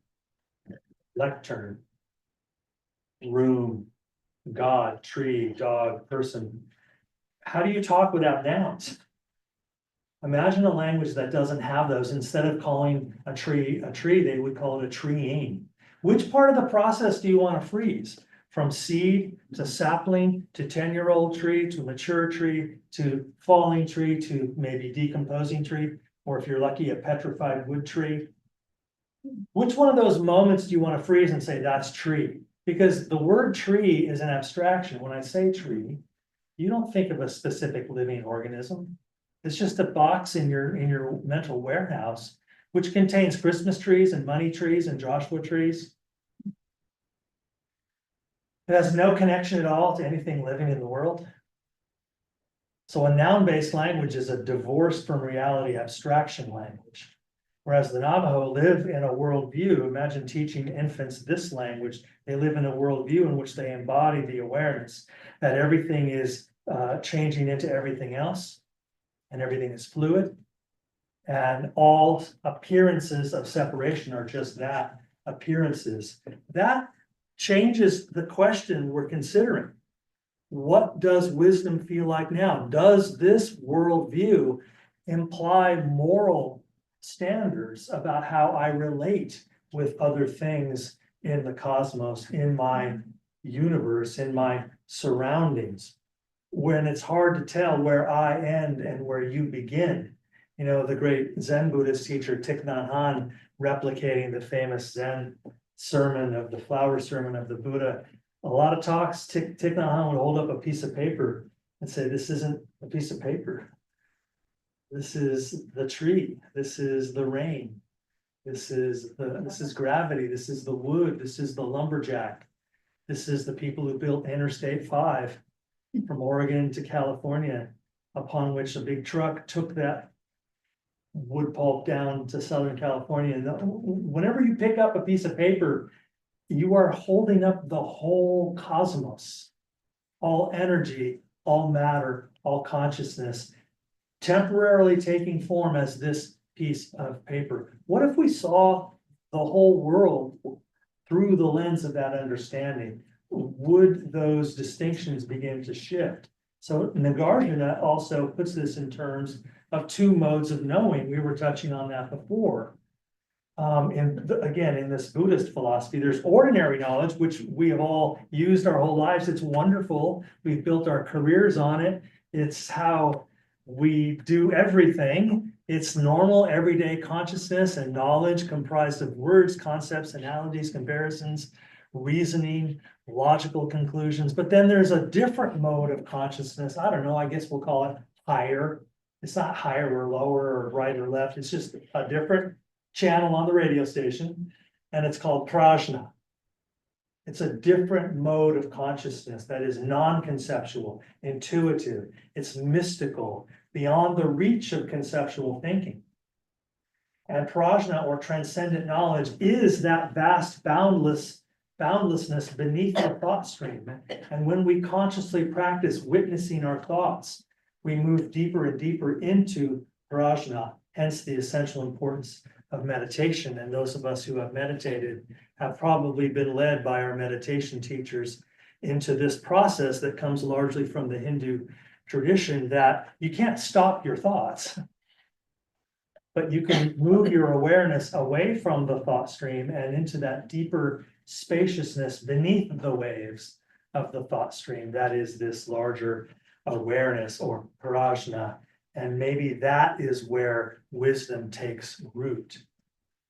lectern, room, God, tree, dog, person. How do you talk without nouns? Imagine a language that doesn't have those. Instead of calling a tree, they would call it a treeing. Which part of the process do you want to freeze? From seed to sapling to 10-year-old tree to mature tree to falling tree to maybe decomposing tree, or if you're lucky, a petrified wood tree. Which one of those moments do you want to freeze and say that's tree? Because the word tree is an abstraction. When I say tree, you don't think of a specific living organism. It's just a box in your mental warehouse, which contains Christmas trees and money trees and Joshua trees. It has no connection at all to anything living in the world. So a noun-based language is a divorced from reality abstraction language. Whereas the Navajo live in a worldview. Imagine teaching infants this language. They live in a worldview in which they embody the awareness that everything is changing into everything else, and everything is fluid. And all appearances of separation are just that, appearances. That changes the question we're considering. what does wisdom feel like now? Does this worldview imply moral standards about how I relate with other things in the cosmos, in my universe, in my surroundings? When it's hard to tell where I end and where you begin. You know, the great Zen Buddhist teacher Thich Nhat Hanh, replicating the famous Zen sermon of the flower sermon of the Buddha. A lot of talks, Thich Nhat Hanh would hold up a piece of paper and say, this isn't a piece of paper. This is the tree. This is the rain. This is gravity. This is the wood. This is the lumberjack. This is the people who built Interstate 5 from Oregon to California, upon which a big truck took that wood pulp down to Southern California. And whenever you pick up a piece of paper, you are holding up the whole cosmos, all energy, all matter, all consciousness, temporarily taking form as this piece of paper. What if we saw the whole world through the lens of that understanding? Would those distinctions begin to shift? So Nagarjuna also puts this in terms of two modes of knowing. We were touching on that before. Again, in this Buddhist philosophy, there's ordinary knowledge, which we have all used our whole lives. It's wonderful. We've built our careers on it. It's how we do everything. It's normal everyday consciousness and knowledge comprised of words, concepts, analogies, comparisons, reasoning, logical conclusions. But then there's a different mode of consciousness. I don't know, I guess we'll call it higher. It's not higher or lower or right or left. It's just a different channel on the radio station, and it's called prajna. It's a different mode of consciousness that is non-conceptual, intuitive. It's mystical, beyond the reach of conceptual thinking. And prajna, or transcendent knowledge, is that vast boundlessness beneath the thought stream. And when we consciously practice witnessing our thoughts, we move deeper and deeper into prajna, hence the essential importance of meditation. And those of us who have meditated have probably been led by our meditation teachers into this process that comes largely from the Hindu tradition, that you can't stop your thoughts, but you can move your awareness away from the thought stream and into that deeper spaciousness beneath the waves of the thought stream. That is this larger awareness, or prajna. And maybe that is where wisdom takes root,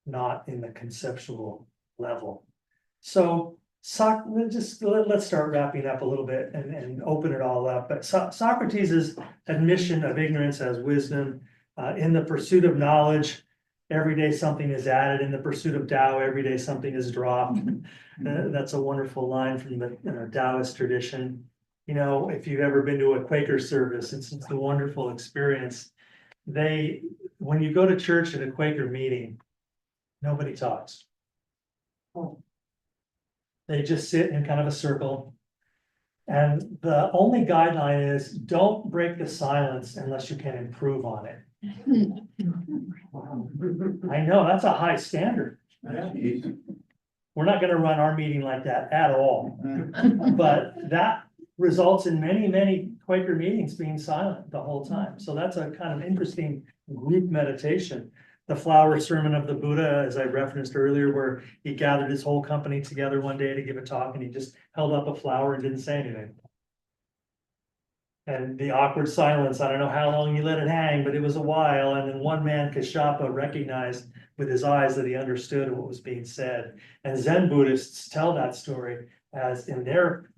not in the conceptual level. So let's start wrapping up a little bit and open it all up. But Socrates' admission of ignorance as wisdom, in the pursuit of knowledge, every day something is added. In the pursuit of Tao, every day something is dropped. That's a wonderful line from the Taoist tradition. You know, if you've ever been to a Quaker service, it's a wonderful experience. When you go to church at a Quaker meeting, nobody talks. They just sit in kind of a circle. And the only guideline is don't break the silence unless you can improve on it. I know, that's a high standard. We're not going to run our meeting like that at all. But that results in many, many Quaker meetings being silent the whole time. So that's a kind of interesting group meditation. The flower sermon of the Buddha, as I referenced earlier, where he gathered his whole company together one day to give a talk, and he just held up a flower and didn't say anything. And the awkward silence, I don't know how long he let it hang, but it was a while. And then one man, Kashapa, recognized with his eyes that he understood what was being said. And Zen Buddhists tell that story as in their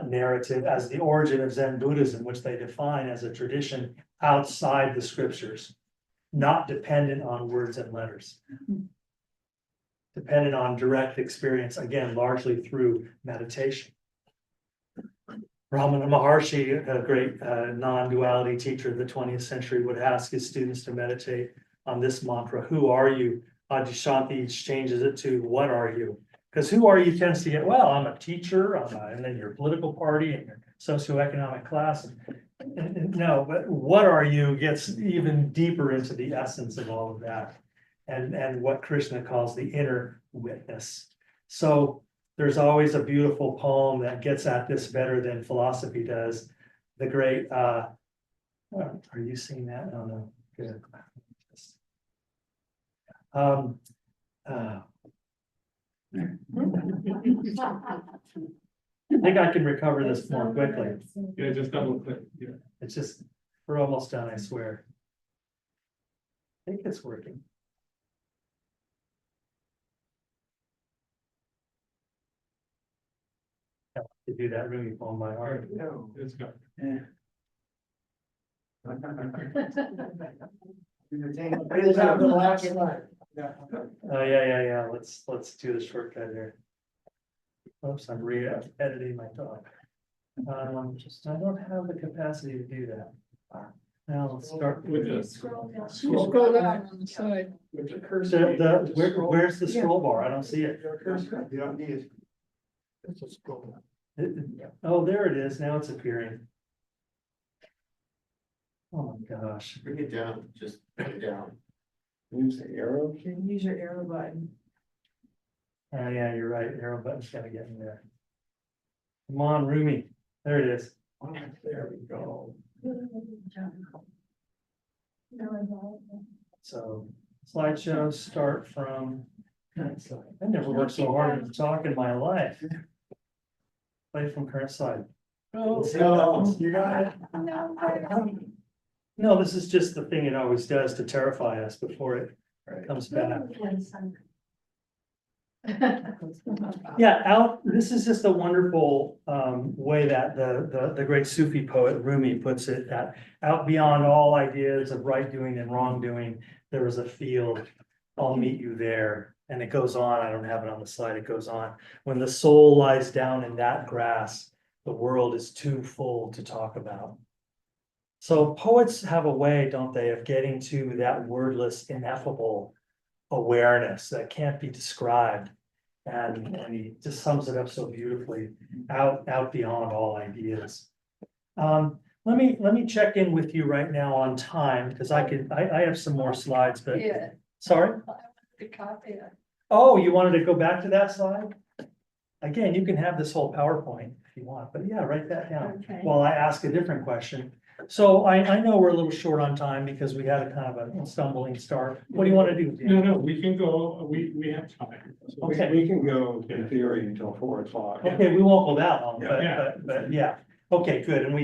narrative as the origin of Zen Buddhism, which they define as a tradition outside the scriptures, not dependent on words and letters, dependent on direct experience, again, largely through meditation. Ramana Maharshi, a great non-duality teacher of the 20th century, would ask his students to meditate on this mantra: who are you? Adyashanti changes it to what are you? Because who are you tends to get, well, I'm a teacher, and then your political party and your socioeconomic class. And no, but what are you gets even deeper into the essence of all of that, and what Krishna calls the inner witness. So there's always a beautiful poem that gets at this better than philosophy does. The great, are you seeing that? Oh, no, good. I think I can recover this more quickly. Yeah, just double click, yeah. It's just, we're almost done, I swear. I think it's working. I like to do that Rumi poem by heart. No. It's got. It's on the last slide. Yeah. Oh, yeah. Let's do the shortcut here. Oops, I'm re-editing my talk. I don't have the capacity to do that. Now let's start With with this. Scroll down. Scroll down on the side. With the cursor. where's the scroll bar? I don't see it. You don't need it. It's a scroll. Oh, there it is. Now it's appearing. Oh my gosh. Bring it down, just bring it down. Use the arrow key. Use your arrow button. Oh, yeah, you're right. Arrow button's gotta get in there. Come on, Rumi. There it is. There we go. So slideshows start from. I never worked so hard to talk in my life. Play from current slide. Oh, No. you got it. No, this is just the thing it always does to terrify us before it comes back. Yeah, this is just a wonderful way that the great Sufi poet Rumi puts it, that out beyond all ideas of right doing and wrong doing, there is a field. I'll meet you there. And it goes on. I don't have it on the slide. It goes on. When the soul lies down in that grass, the world is too full to talk about. So poets have a way, don't they, of getting to that wordless, ineffable awareness that can't be described. And he just sums it up so beautifully, out beyond all ideas. Let me check in with you right now on time, because I have some more slides, but Yeah. sorry. The copy. Oh, you wanted to go back to that slide? Again, you can have this whole PowerPoint if you want, but yeah, write that down Okay. while I ask a different question. So I know we're a little short on time because we had a kind of a stumbling start. What do you want to do? Dan? No, we can go, we have time. So we- Okay. We can go in theory until 4 o'clock. Okay, we won't go that long, Yeah. but yeah, okay, good, and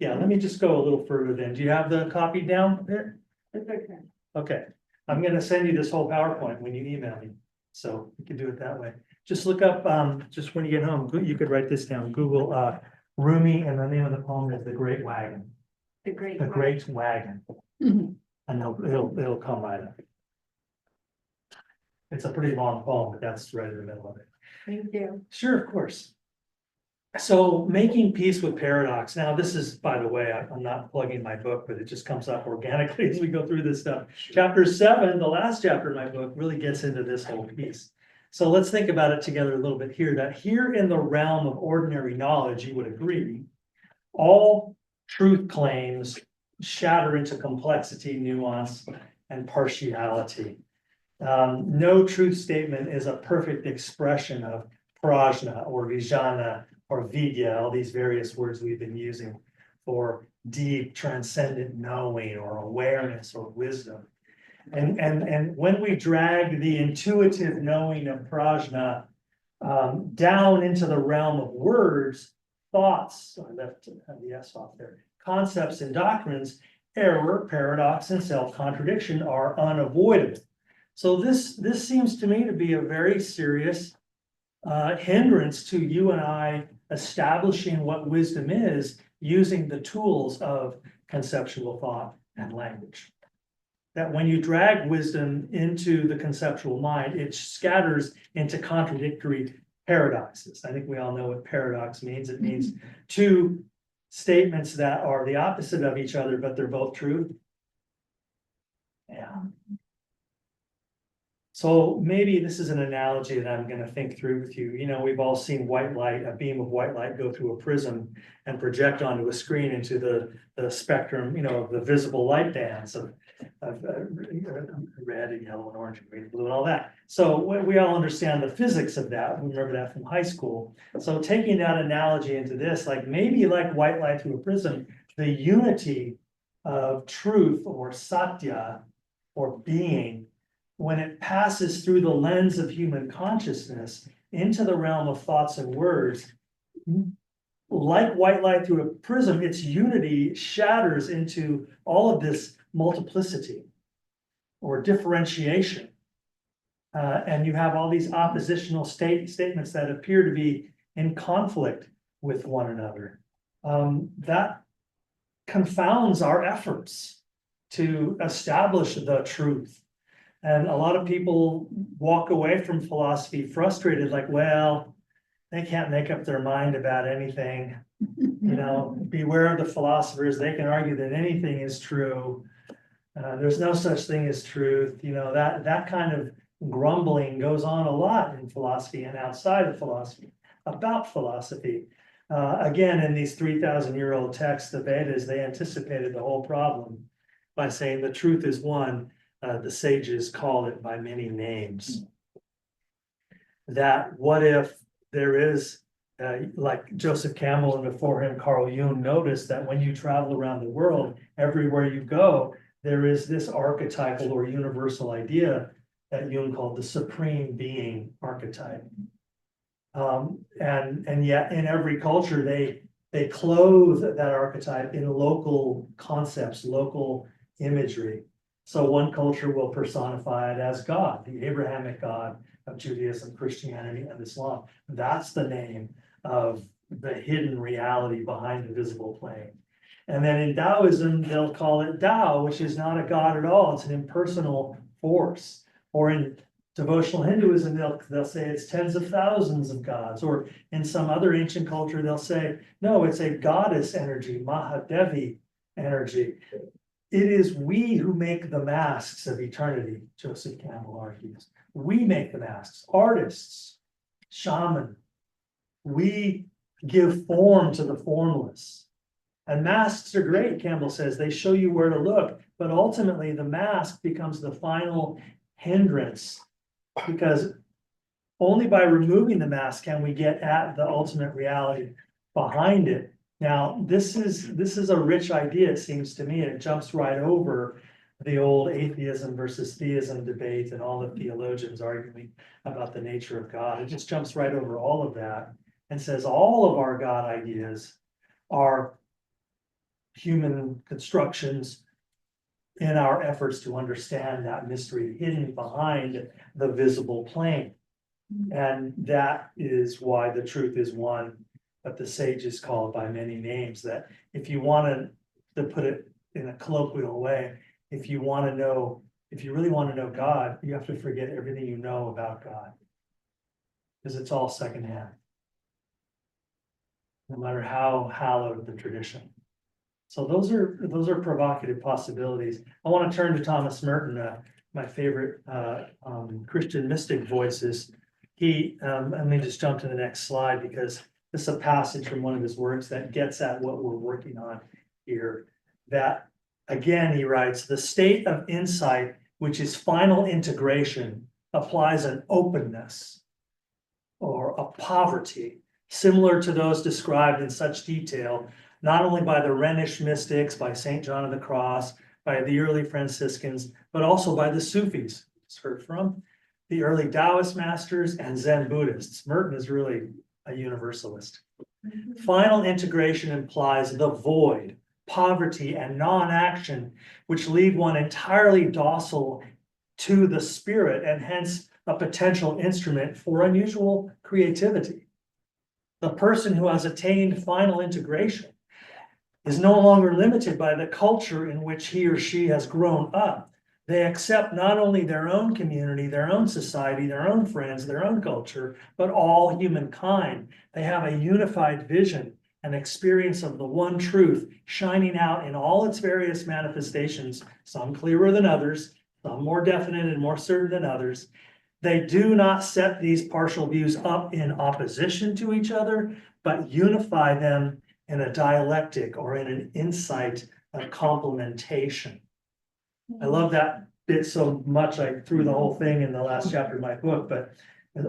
let me just go a little further then. Do you have the copy down there? It's okay. Okay, I'm gonna send you this whole PowerPoint when you email me, so you can do it that way. Just look up, just when you get home, you could write this down, Google, Rumi, and the name of the poem is The Great Wagon. The great. The Great Wagon. Mhm. And it'll come right up. It's a pretty long poem, but that's right in the middle of it. Thank you. Sure, of course. So making peace with paradox. Now, this is, by the way, I'm not plugging my book, but it just comes up organically as we go through this stuff. Chapter 7, the last chapter of my book, really gets into this whole piece. So let's think about it together a little bit here, that here in the realm of ordinary knowledge, you would agree, all truth claims shatter into complexity, nuance, and partiality. No truth statement is a perfect expression of prajna or vijnana or vidya, all these various words we've been using for deep transcendent knowing or awareness or wisdom. And when we drag the intuitive knowing of prajna down into the realm of words, thoughts, I left the S off there, concepts and doctrines, error, paradox, and self-contradiction are unavoidable. So this seems to me to be a very serious hindrance to you and I establishing what wisdom is using the tools of conceptual thought and language. That when you drag wisdom into the conceptual mind, it scatters into contradictory paradoxes. I think we all know what paradox means. It means two statements that are the opposite of each other, but they're both true. Yeah. So maybe this is an analogy that I'm gonna think through with you. You know, we've all seen white light, a beam of white light go through a prism and project onto a screen into the spectrum, you know, of the visible light bands of red and yellow and orange and green and blue and all that. So we all understand the physics of that. We remember that from high school. So taking that analogy into this, like maybe like white light through a prism, the unity of truth or satya or being, when it passes through the lens of human consciousness into the realm of thoughts and words, like white light through a prism, its unity shatters into all of this multiplicity or differentiation. And you have all these oppositional statements that appear to be in conflict with one another. That confounds our efforts to establish the truth. And a lot of people walk away from philosophy frustrated, like, well, they can't make up their mind about anything. You know, beware of the philosophers. They can argue that anything is true. There's no such thing as truth. You know, that kind of grumbling goes on a lot in philosophy and outside of philosophy about philosophy. Again, in these 3,000-year-old texts, the Vedas, they anticipated the whole problem by saying the truth is one. The sages call it by many names. That what if there is, like Joseph Campbell and before him Carl Jung noticed that when you travel around the world, everywhere you go, there is this archetypal or universal idea that Jung called the supreme being archetype. And yet in every culture, they clothe that archetype in local concepts, local imagery. So one culture will personify it as God, the Abrahamic God of Judaism, Christianity, and Islam. That's the name of the hidden reality behind the visible plane. And then in Taoism, they'll call it Tao, which is not a God at all. It's an impersonal force. Or in devotional Hinduism, they'll say it's tens of thousands of gods. Or in some other ancient culture, they'll say, no, it's a goddess energy, Mahadevi energy. It is we who make the masks of eternity, Joseph Campbell argues. We make the masks, artists, shaman. We give form to the formless. And masks are great, Campbell says. They show you where to look, but ultimately the mask becomes the final hindrance, because only by removing the mask can we get at the ultimate reality behind it. Now, this is a rich idea, it seems to me. It jumps right over the old atheism versus theism debate and all the theologians arguing about the nature of God. It just jumps right over all of that and says all of our God ideas are human constructions in our efforts to understand that mystery hidden behind the visible plane. And that is why the truth is one, but the sages call it by many names. That if you want to put it in a colloquial way, if you really want to know God, you have to forget everything you know about God, because it's all secondhand, no matter how hallowed the tradition. So those are provocative possibilities. I want to turn to Thomas Merton, my favorite Christian mystic voices. Let me just jump to the next slide, because this is a passage from one of his works that gets at what we're working on here. That, again, he writes, the state of insight, which is final integration, applies an openness or a poverty similar to those described in such detail, not only by the Rhenish mystics, by St. John of the Cross, by the early Franciscans, but also by the Sufis, it's heard from, the early Taoist masters and Zen Buddhists. Merton is really a universalist. Final integration implies the void, poverty, and non-action, which leave one entirely docile to the spirit and hence a potential instrument for unusual creativity. The person who has attained final integration is no longer limited by the culture in which he or she has grown up. They accept not only their own community, their own society, their own friends, their own culture, but all humankind. They have a unified vision and experience of the one truth shining out in all its various manifestations, some clearer than others, some more definite and more certain than others. They do not set these partial views up in opposition to each other, but unify them in a dialectic or in an insight of complementation. I love that bit so much, I threw the whole thing in the last chapter of my book, but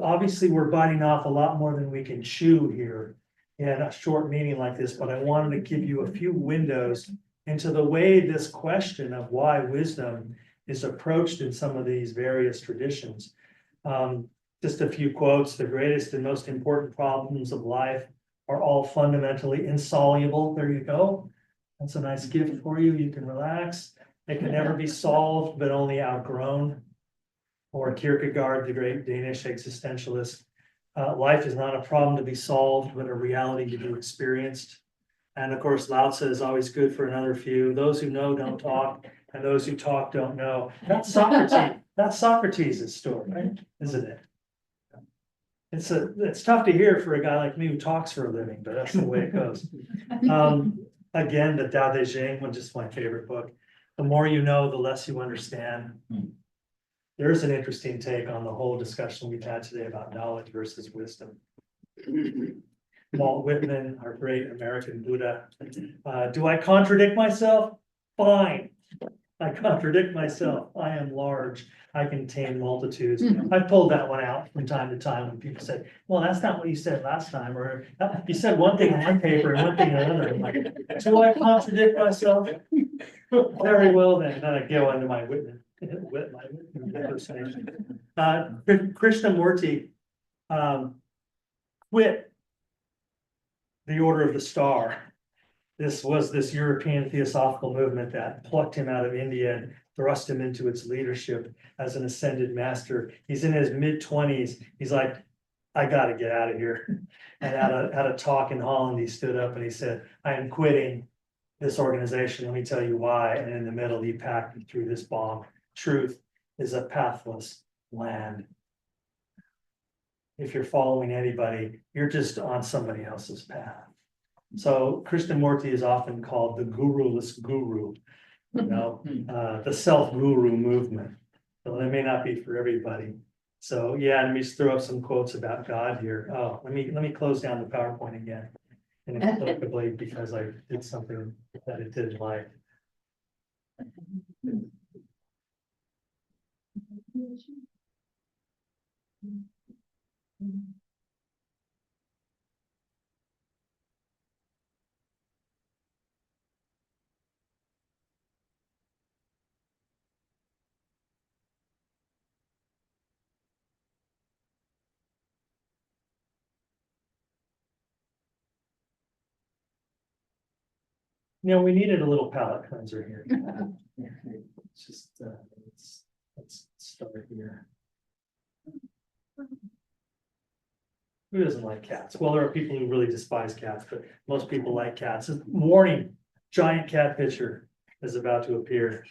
obviously we're biting off a lot more than we can chew here in a short meeting like this, but I wanted to give you a few windows into the way this question of why wisdom is approached in some of these various traditions. Just a few quotes: the greatest and most important problems of life are all fundamentally insoluble. There you go. That's a nice gift for you. You can relax. They can never be solved, but only outgrown. Or Kierkegaard, the great Danish existentialist. Life is not a problem to be solved, but a reality to be experienced. And of course, Lao Tzu is always good for another few. Those who know don't talk, and those who talk don't know. That's Socrates. That's Socrates' story, right? Isn't it? It's tough to hear for a guy like me who talks for a living, but that's the way it goes. Again, the Tao Te Ching, which is my favorite book. The more you know, the less you understand. There's an interesting take on the whole discussion we've had today about knowledge versus wisdom. Walt Whitman, our great American Buddha. Do I contradict myself? Fine. I contradict myself. I am large. I contain multitudes. I pulled that one out from time to time when people say, well, that's not what you said last time, or you said one thing in one paper and one thing in another. I'm like, do I contradict myself? Very well then. Then I go into my Whitman impersonation. Krishnamurti quit the Order of the Star. This was this European theosophical movement that plucked him out of India and thrust him into its leadership as an ascended master. He's in his mid-20s. He's like, I got to get out of here. And at a talk in Holland, he stood up and he said, I am quitting this organization. Let me tell you why. And in the middle, he packed through this bomb. Truth is a pathless land. If you're following anybody, you're just on somebody else's path. So Krishnamurti is often called the guru-less guru, the self-guru movement. So it may not be for everybody. So yeah, let me just throw up some quotes about God here. Oh, let me close down the PowerPoint again. Inexplicably, because I did something that it didn't like. You know, we needed a little palate cleanser here. It's just, let's start here. Who doesn't like cats? Well, there are people who really despise cats, but most people like cats. Warning, giant cat picture is about to appear.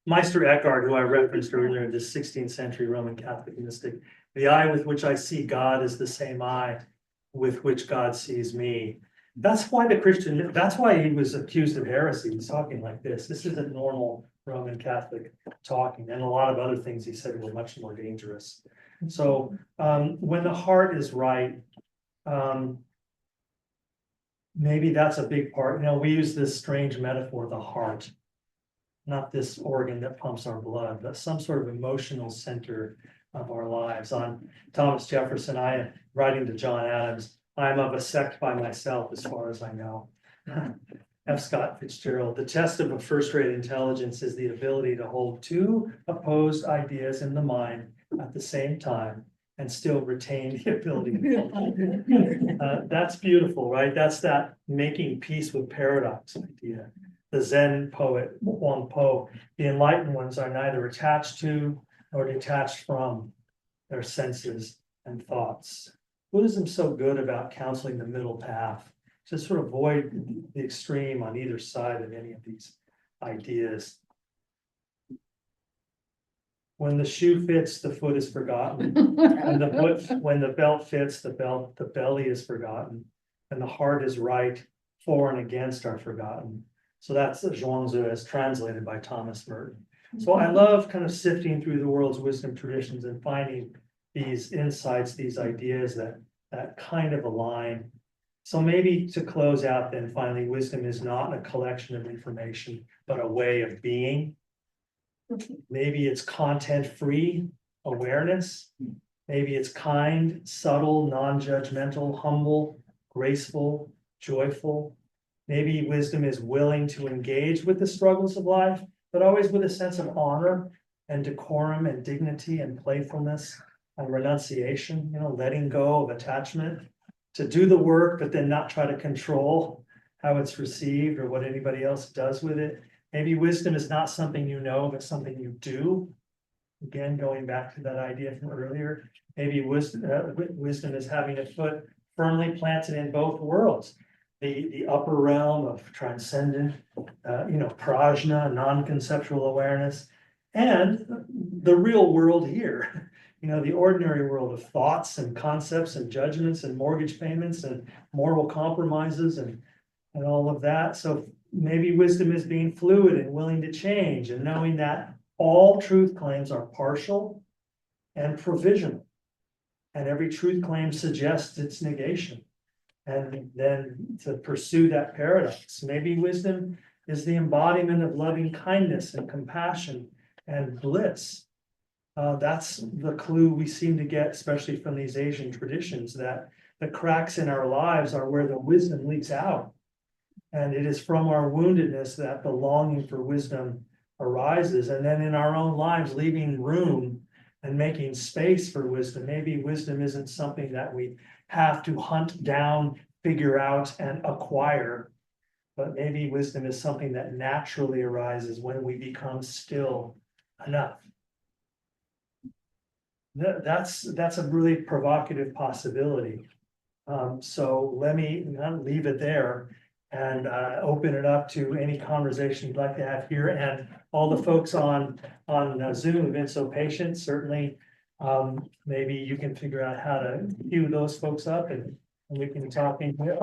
Meister Eckhart, who I referenced earlier, this 16th century Roman Catholic mystic, the eye with which I see God is the same eye with which God sees me. That's why that's why he was accused of heresy. He's talking like this. This isn't normal Roman Catholic talking. And a lot of other things he said were much more dangerous. So when the heart is right, maybe that's a big part. You know, we use this strange metaphor, the heart, not this organ that pumps our blood, but some sort of emotional center of our lives. On Thomas Jefferson, writing to John Adams, I am of a sect by myself as far as I know. F. Scott Fitzgerald, the test of a first-rate intelligence is the ability to hold two opposed ideas in the mind at the same time and still retain the ability to that's beautiful, right? That's that making peace with paradox idea. The Zen poet, Wang Po, the enlightened ones are neither attached to nor detached from their senses and thoughts. Buddhism's so good about counseling the middle path, to sort of avoid the extreme on either side of any of these ideas. When the shoe fits, the foot is forgotten. When the belt fits, the belly is forgotten. And the heart is right, for and against are forgotten. So that's Zhuangzi as translated by Thomas Merton. So I love kind of sifting through the world's wisdom traditions and finding these insights, these ideas that kind of align. So maybe to close out then finally, wisdom is not a collection of information, but a way of being. Maybe it's content-free awareness. Maybe it's kind, subtle, non-judgmental, humble, graceful, joyful. Maybe wisdom is willing to engage with the struggles of life, but always with a sense of honor and decorum and dignity and playfulness and renunciation, letting go of attachment, to do the work, but then not try to control how it's received or what anybody else does with it. Maybe wisdom is not something you know, but something you do. Again, going back to that idea from earlier, maybe wisdom is having a foot firmly planted in both worlds. The upper realm of transcendent, prajna, non-conceptual awareness, and the real world here. The ordinary world of thoughts and concepts and judgments and mortgage payments and moral compromises and all of that. So maybe wisdom is being fluid and willing to change and knowing that all truth claims are partial and provisional. And every truth claim suggests its negation. And then to pursue that paradox, maybe wisdom is the embodiment of loving kindness and compassion and bliss. That's the clue we seem to get, especially from these Asian traditions, that the cracks in our lives are where the wisdom leaks out. And it is from our woundedness that the longing for wisdom arises. And then in our own lives, leaving room and making space for wisdom. Maybe wisdom isn't something that we have to hunt down, figure out, and acquire. But maybe wisdom is something that naturally arises when we become still enough. That's a really provocative possibility. So let me leave it there and open it up to any conversation you'd like to have here, and all the folks on Zoom have been so patient. Certainly, maybe you can figure out how to queue those folks up and we can talk in here.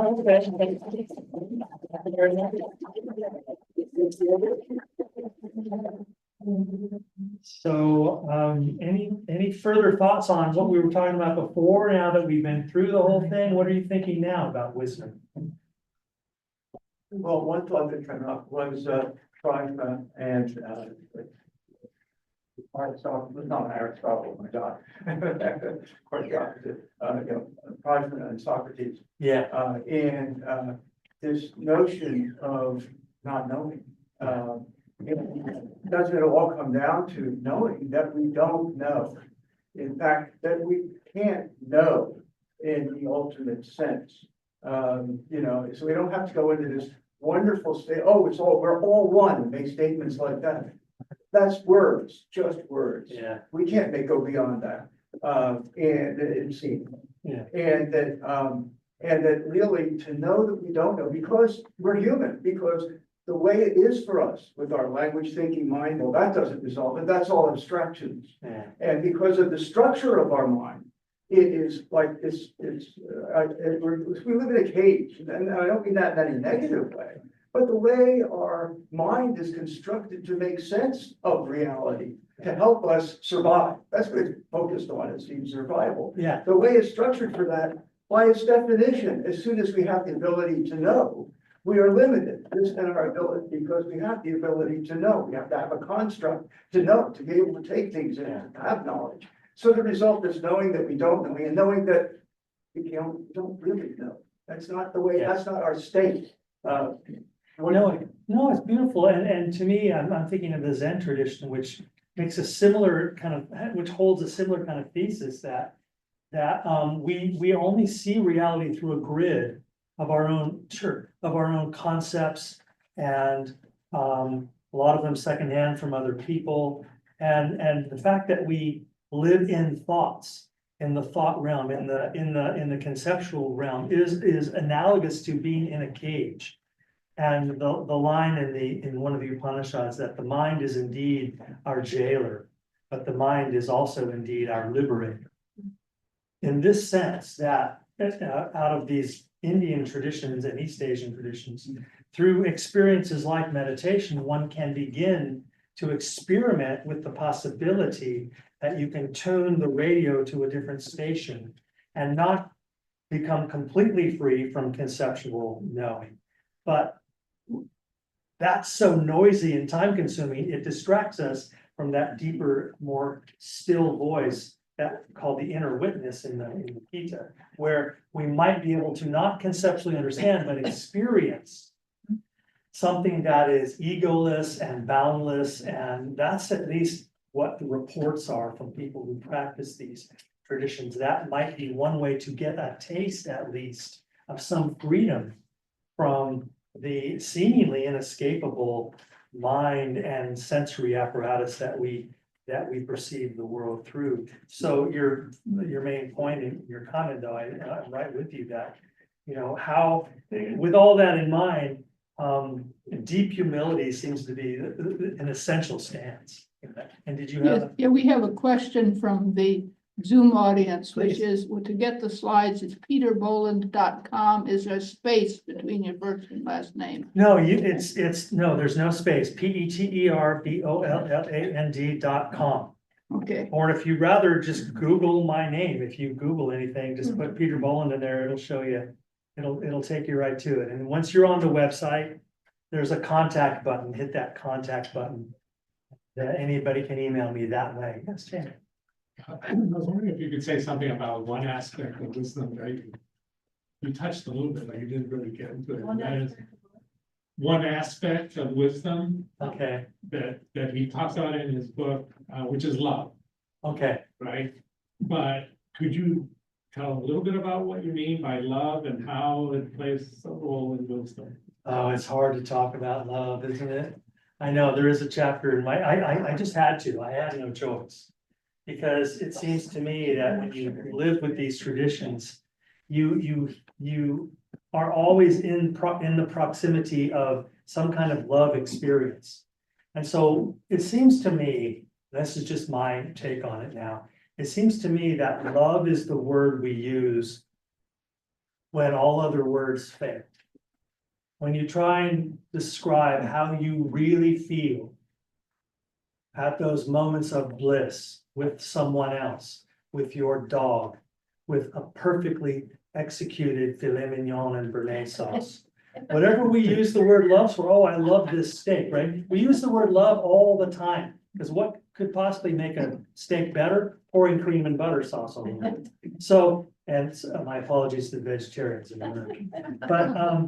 So, any further thoughts on what we were talking about before, now that we've been through the whole thing? What are you thinking now about wisdom? Well, one thought that came up was, Prajna and, Aristotle, not Aristotle, my God. Quite the opposite, Prajna and Socrates. Yeah. And this notion of not knowing, doesn't it all come down to knowing that we don't know? In fact, that we can't know in the ultimate sense. So we don't have to go into this wonderful state, we're all one, and make statements like that. That's words, just words. Yeah. We can't go beyond that. And it seems. Yeah. And that really to know that we don't know, because we're human, because the way it is for us with our language, thinking, mind, well, that doesn't resolve it. That's all abstractions. Yeah. And because of the structure of our mind, it is like we live in a cage, and I don't mean that in any negative way, but the way our mind is constructed to make sense of reality, to help us survive. That's what it's focused on, it seems, survival. Yeah. The way it's structured for that, by its definition, as soon as we have the ability to know, we are limited in our ability, because we have the ability to know. We have to have a construct to know, to be able to take things in, to have knowledge. So the result is knowing that we don't know, and knowing that we don't really know. That's not the way, that's not our state. No, it's beautiful. And to me, I'm thinking of the Zen tradition, which makes a similar which holds a similar kind of thesis that we only see reality through a grid of our own concepts, and a lot of them secondhand from other people. And the fact that we live in thoughts, in the thought realm, in the conceptual realm is analogous to being in a cage. And the line in one of the Upanishads, that the mind is indeed our jailer, but the mind is also indeed our liberator. In this sense, that out of these Indian traditions and East Asian traditions, through experiences like meditation, one can begin to experiment with the possibility that you can tune the radio to a different station and not become completely free from conceptual knowing. But that's so noisy and time consuming, it distracts us from that deeper, more still voice that called the inner witness in the Gita, where we might be able to not conceptually understand, but experience something that is egoless and boundless. And that's at least what the reports are from people who practice these traditions. That might be one way to get a taste, at least, of some freedom from the seemingly inescapable mind and sensory apparatus that we perceive the world through. So your main point in your comment, though, I'm right with you that, you know, how, with all that in mind, deep humility seems to be an essential stance. And did you Yes, have? yeah, we have a question from the Zoom audience, which Please. is, well, to get the slides, it's peterbolland.com. Is there a space between your first and last name? No, no, there's no space. PeterBolland.com. Okay, Or if you'd rather just Google my name, if you Google anything, just put Peter Bolland in there, it'll show you, it'll take you right to it. And once you're on the website, there's a contact button, hit that contact button. That anybody can email me that way. Yes, Jane. I was wondering if you could say something about one aspect of wisdom, right? You touched a little bit, but you didn't really get into it. And that is one aspect of wisdom Okay, that he talks about in his book, which is love, okay. right? But could you tell a little bit about what you mean by love and how it plays a role in wisdom? Oh, it's hard to talk about love, isn't it? I know there is a chapter in I just had to, I had no choice. Because it seems to me that when you live with these traditions, you are always in the proximity of some kind of love experience. And so it seems to me, this is just my take on it now, it seems to me that love is the word we use when all other words fail. When you try and describe how you really feel at those moments of bliss with someone else, with your dog, with a perfectly executed filet mignon and béarnaise sauce. Whatever we use the word love for, oh, I love this steak, right? We use the word love all the time, because what could possibly make a steak better? Pouring cream and butter sauce on it. So, and my apologies to the vegetarians in the room. But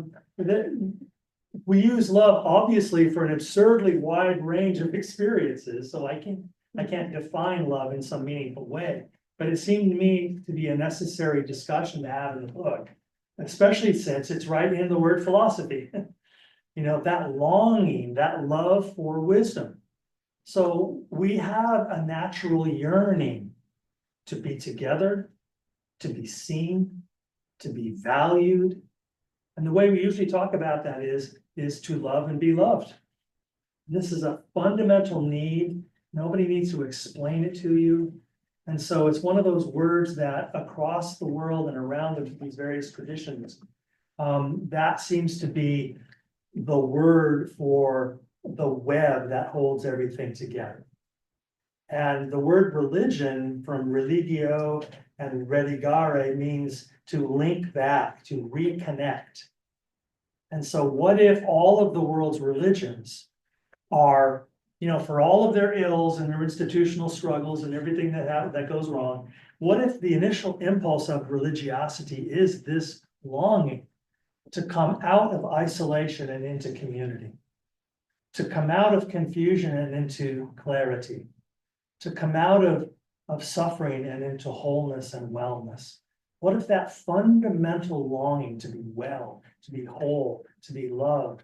we use love obviously for an absurdly wide range of experiences, so I can't define love in some meaningful way, but it seemed to me to be a necessary discussion to have in the book, especially since it's right in the word philosophy. You know, that longing, that love for wisdom. So we have a natural yearning to be together, to be seen, to be valued. And the way we usually talk about that is to love and be loved. This is a fundamental need. Nobody needs to explain it to you. And so it's one of those words that across the world and around these various traditions, that seems to be the word for the web that holds everything together. And the word religion, from religio and religare, means to link back, to reconnect. And so what if all of the world's religions are, you know, for all of their ills and their institutional struggles and everything that goes wrong, what if the initial impulse of religiosity is this longing to come out of isolation and into community, to come out of confusion and into clarity, to come out of suffering and into wholeness and wellness? What if that fundamental longing to be well, to be whole, to be loved,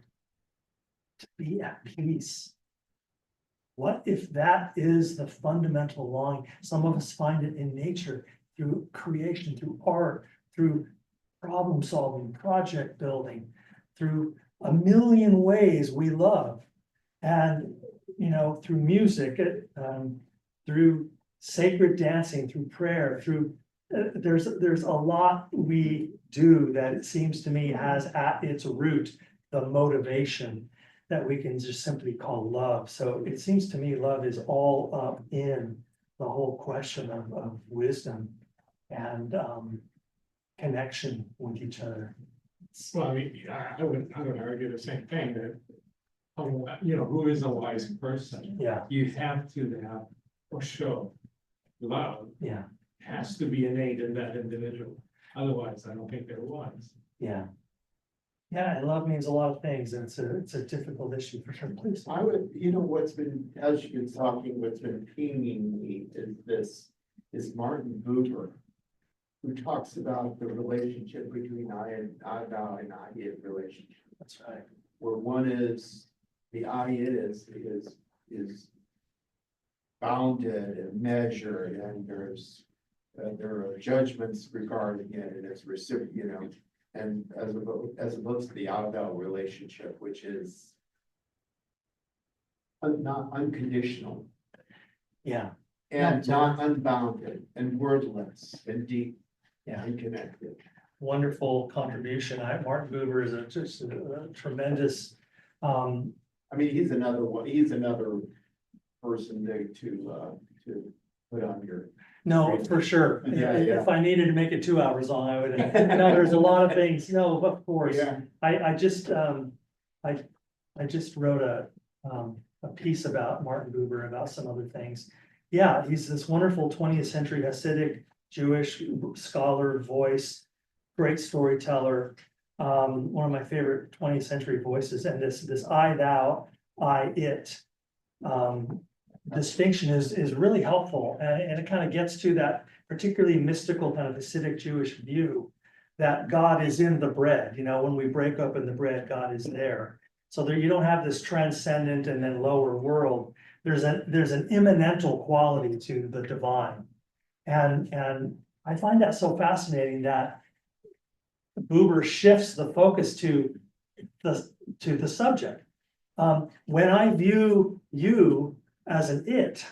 to be at peace? What if that is the fundamental longing? Some of us find it in nature, through creation, through art, through problem solving, project building, through a million ways we love. And, you know, through music, through sacred dancing, through prayer, through there's a lot we do that it seems to me has at its root the motivation that we can just simply call love. So it seems to me love is all up in the whole question of wisdom and connection with each other. Well, I mean, I would argue the same thing that, you know, who is a wise person? Yeah, You have to have or show love yeah, has to be innate in that individual. Otherwise, I don't think they're wise. yeah. Yeah, and love means a lot of things, and it's a difficult issue for sure. Please. I would, you know, what's been, as you've been talking, what's been pinging me is Martin Buber, who talks about the relationship between I thou and I it relationship, That's right. where one is, the I it is bounded and measured, and there are judgments regarding it, and it's recipient, you know, and as opposed to the I thou relationship, which is not unconditional Yeah, and not unbounded and wordless and deep yeah. and connected. Wonderful contribution. Martin Buber is just a tremendous, I mean, he's another person to put on your. no, for sure. Yeah, If I needed to make it 2 hours long, I would. No, there's a lot of things. No, of course. Yeah. I just wrote a piece about Martin Buber, about some other things. Yeah, he's this wonderful 20th century Hasidic Jewish scholar, voice, great storyteller. One of my favorite 20th century voices, and this I, thou, I, it distinction is really helpful, and it kind of gets to that particularly mystical kind of Hasidic Jewish view that God is in the bread. You know, when we break open the bread, God is there. So there you don't have this transcendent and then lower world. There's an immanental quality to the divine, and I find that so fascinating that Buber shifts the focus to the subject. When I view you as an it,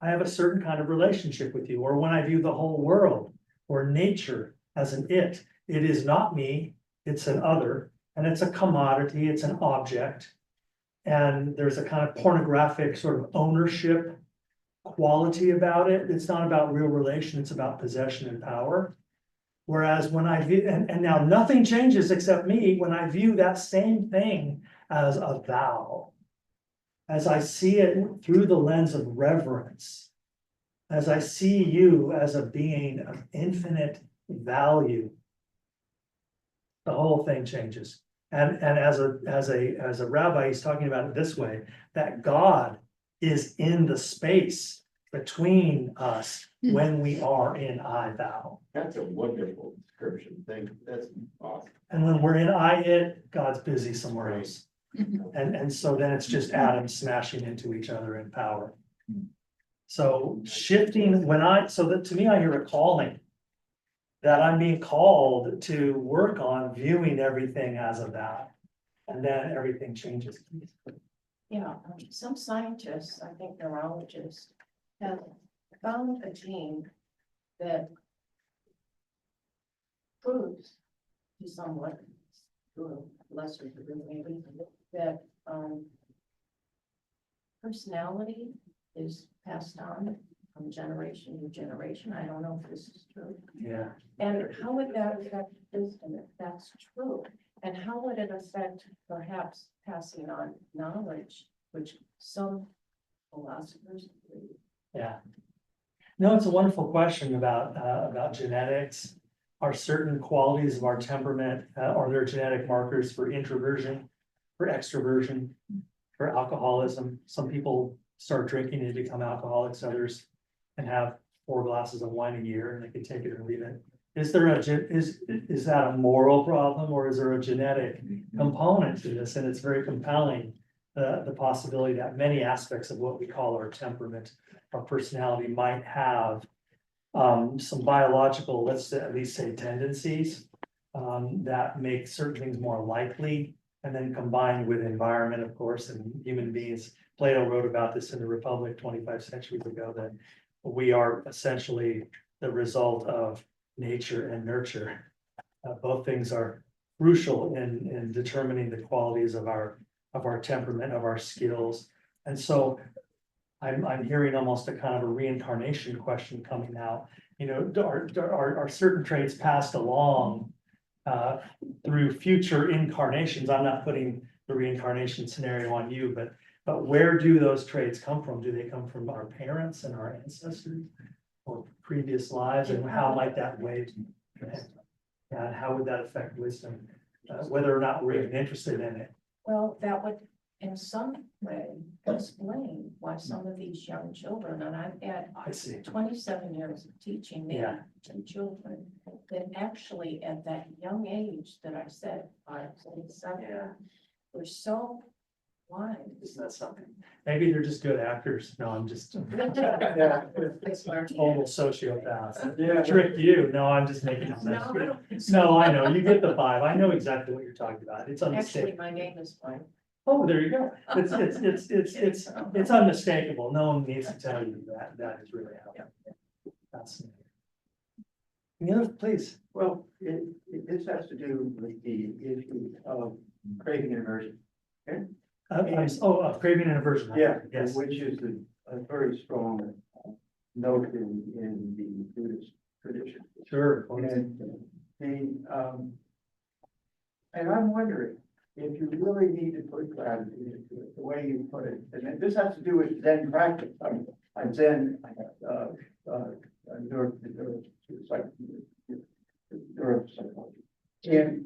I have a certain kind of relationship with you. Or when I view the whole world or nature as an it is not me, it's an other, and it's a commodity, it's an object. And there's a kind of pornographic sort of ownership quality about it. It's not about real relation, it's about possession and power. Whereas when I view, and now nothing changes except me, when I view that same thing as a thou, as I see it through the lens of reverence, as I see you as a being of infinite value, the whole thing changes. And as a rabbi, he's talking about it this way, that God is in the space between us when we are in I, thou. That's a wonderful description. That's awesome. And when we're in I, it, God's busy somewhere else. And so then it's just atoms smashing into each other in power. So shifting so that to me, I hear a calling. That I'm being called to work on viewing everything as a thou. And then everything changes. Yeah, some scientists, I think neurologists, have found a gene that proves to somewhat, to a lesser degree maybe, that personality is passed on from generation to generation. I don't know if this is true. Yeah. And how would that affect wisdom if that's true? And how would it affect perhaps passing on knowledge, which some philosophers believe? Yeah. No, it's a wonderful question about genetics. Are certain qualities of our temperament, are there genetic markers for introversion, for extroversion, for alcoholism? Some people start drinking and become alcoholics, others can have 4 glasses of wine a year and they can take it or leave it. Is that a moral problem, or is there a genetic component to this? And it's very compelling, the possibility that many aspects of what we call our temperament, our personality, might have some biological, let's at least say tendencies that make certain things more likely, and then combined with environment, of course, and human beings. Plato wrote about this in the Republic 25 centuries ago, that we are essentially the result of nature and nurture. Both things are crucial in determining the qualities of our of our temperament, of our skills. And so I'm hearing almost a kind of a reincarnation question coming out. You know, are certain traits passed along through future incarnations? I'm not putting the reincarnation scenario on you, but where do those traits come from? Do they come from our parents and our ancestors or previous lives? And how might that weigh? And how would that affect wisdom? Whether or not we're even interested in it. Well, that would in some way explain why some of these young children, and I've had I see. 27 years of teaching Yeah. two children, that actually at that young age that I said, 5, 6, 7, Yeah. were so wise. Isn't that something? Maybe they're just good actors. No, I'm just Yeah. total sociopath. Yeah. Trick you. No, I'm just making it No, up. I don't think so. No, I know. You get the vibe. I know exactly what you're talking about. It's Actually, unmistakable. my name is Mike. Oh, there you go. It's unmistakable. No one needs to tell you that. That is really how. Fascinating. Any other, please? Well, this has to do with the issue of craving and aversion. Craving and aversion. Yeah, Yes. which is a very strong note in the Buddhist tradition. Sure. And I'm wondering if you really need to put gratitude into it, the way you put it, and this has to do with Zen practice. I'm Zen, neuropsychology. And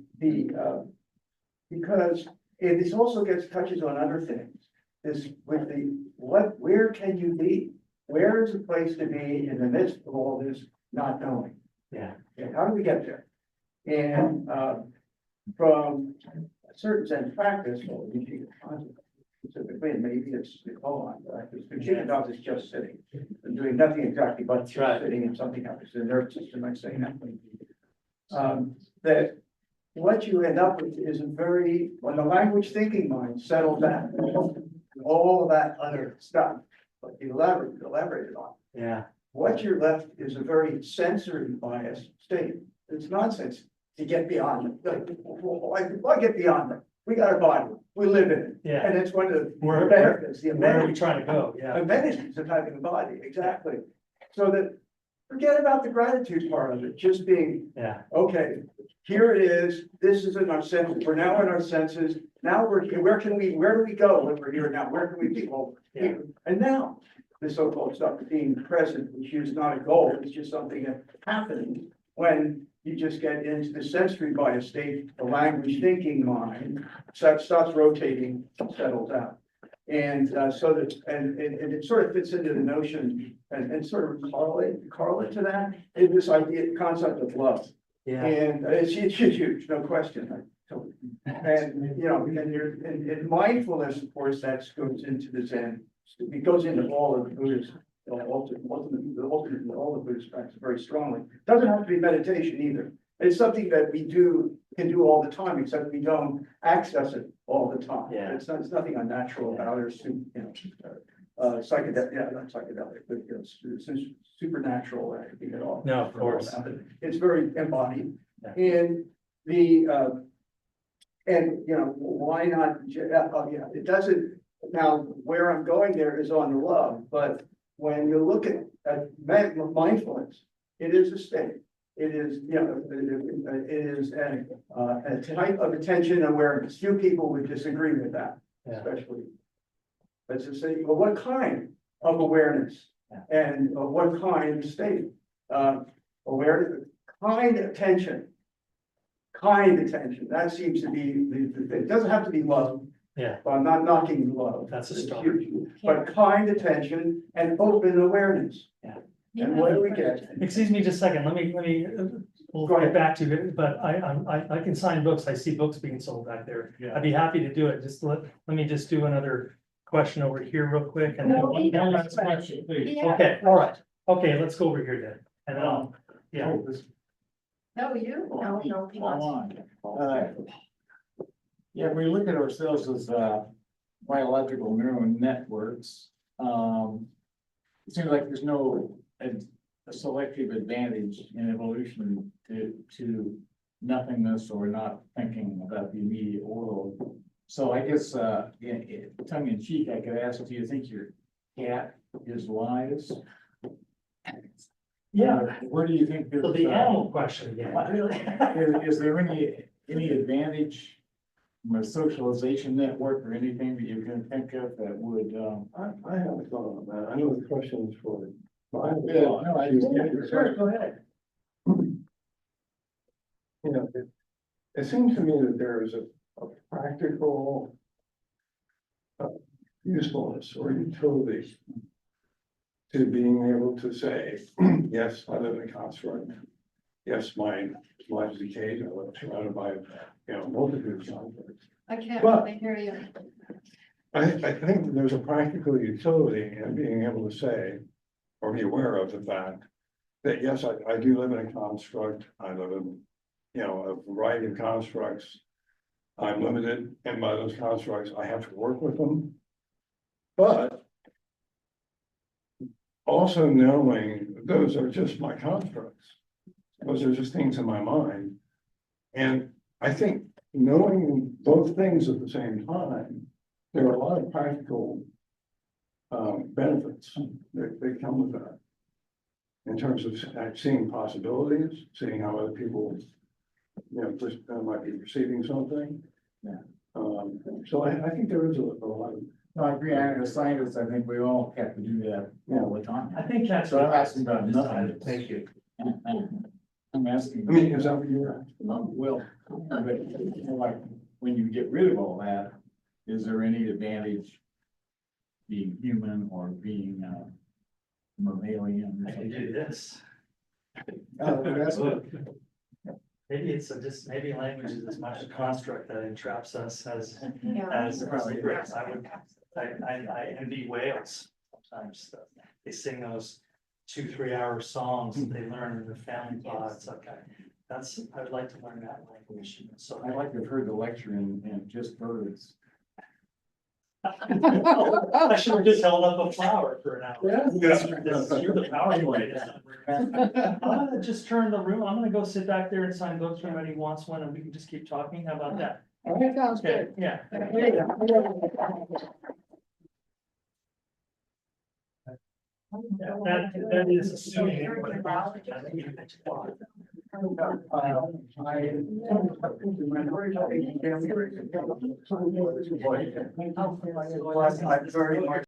because this also touches on other things. This with where can you be? Where is the place to be in the midst of all this not knowing? Yeah. And how do we get there? And from a certain Zen practice, or specifically, and maybe it's the koan, right? Because the Shingon is just sitting and doing nothing exactly but just sitting, and something happens to the nervous system. I'm saying that. That what you end up with is when the language thinking mind settles down, all that other stuff, but you elaborated on. Yeah. What you're left is a very sensory biased state. It's nonsense to get beyond it. Why get beyond it? We got a body, we live in it. Yeah. And it's one of the Where benefits, the are we amenities trying to go? Yeah. amenities of having a body, exactly. So that, forget about the gratitude part of it, just being, Yeah. okay, here it is, this is in our senses, we're now in our senses, now we're here, where do we go when we're here now, where can we be? Well, here. And now, the so-called stuff of being present, which is not a goal, it's just something that's happening when you just get into the sensory bias state, the language thinking mind, starts rotating, settles out. And so that, and it sort of fits into the notion and sort of correlate to that, is this concept of love. Yeah. And it's huge, no question. And, you know, and mindfulness, of course, that goes into the Zen. It goes into all of the Buddhist, ultimately, all the Buddhist practice very strongly. Doesn't have to be meditation either. It's something that we can do all the time, except we don't access it all the time. Yeah. It's nothing unnatural about it, or psychedelic, not psychedelic, but supernatural or anything at all. No, of course. It's very embodied. Yeah. And why not? It doesn't. Now, where I'm going there is on the love, but when you look at mindfulness, it is a state. It is, it is a type of attention awareness. Few people would disagree with that, especially. Let's just say, well, what kind of awareness and what kind of state? Awareness, kind attention. Kind attention. That seems to be the thing. It doesn't have to be love. Yeah. But I'm not knocking love. That's a It's start. huge. But kind attention and open awareness. Yeah. And what do we get? Excuse me just a second. Let me, we'll Go ahead. get back to it, but I can sign books. I see books being sold back there. Yeah. I'd be happy to do it. Just let me just do another question over here real quick and then. No, he One has last a question, please. Yeah. Okay, all right. Okay, let's go over here then. And then I'll, yeah. No, you, no, he wants. Yeah, we look at ourselves as biological neural networks. It seems like there's no a selective advantage in evolution to nothingness or not thinking about the immediate world. So I guess, tongue in cheek, I could ask, do you think your cat is wise? Where do you think? So the animal question again. Is there any advantage from a socialization network or anything that you can think of that would, I haven't thought on that. I know the question is for. Yeah, no, I just- Sure, go ahead. You know, it seems to me that there is a practical usefulness or utility to being able to say, yes, I live in a construct. Yes, my life is occasion, I live surrounded by, multitudes of conflicts. I can't But- really hear you. I think that there's a practical utility in being able to say, or be aware of the fact that, yes, I do live in a construct, I live in, a variety of constructs. I'm limited in by those constructs, I have to work with them. But also knowing those are just my constructs, those are just things in my mind. And I think knowing both things at the same time, there are a lot of practical benefits that come with that. In terms of seeing possibilities, seeing how other people, might be perceiving something. Yeah. So I think there is a lot of. no, I agree, as scientists, I think we all have to do that all the time. I think that's. So I'm asking about nothing. Thank you. I'm asking. I mean, is that what you're asking? Well, but, like, when you get rid of all that, is there any advantage being human or being, mammalian? I can do this. That's good. Maybe it's maybe language is as much a construct that entraps us as Yeah. lyrics. I envy whales sometimes. They sing those 2-3 hour songs that they learn in their family pods. Okay, I would like to learn that language. So I like to have heard the lecture in just birds. I should have just held up a flower for an hour. You're the PowerPoint. I'm gonna just turn the room. I'm gonna go sit back there and sign books for anybody who wants one, and we can just keep talking. How about that? That sounds Okay, good. yeah. That is assuming. I very much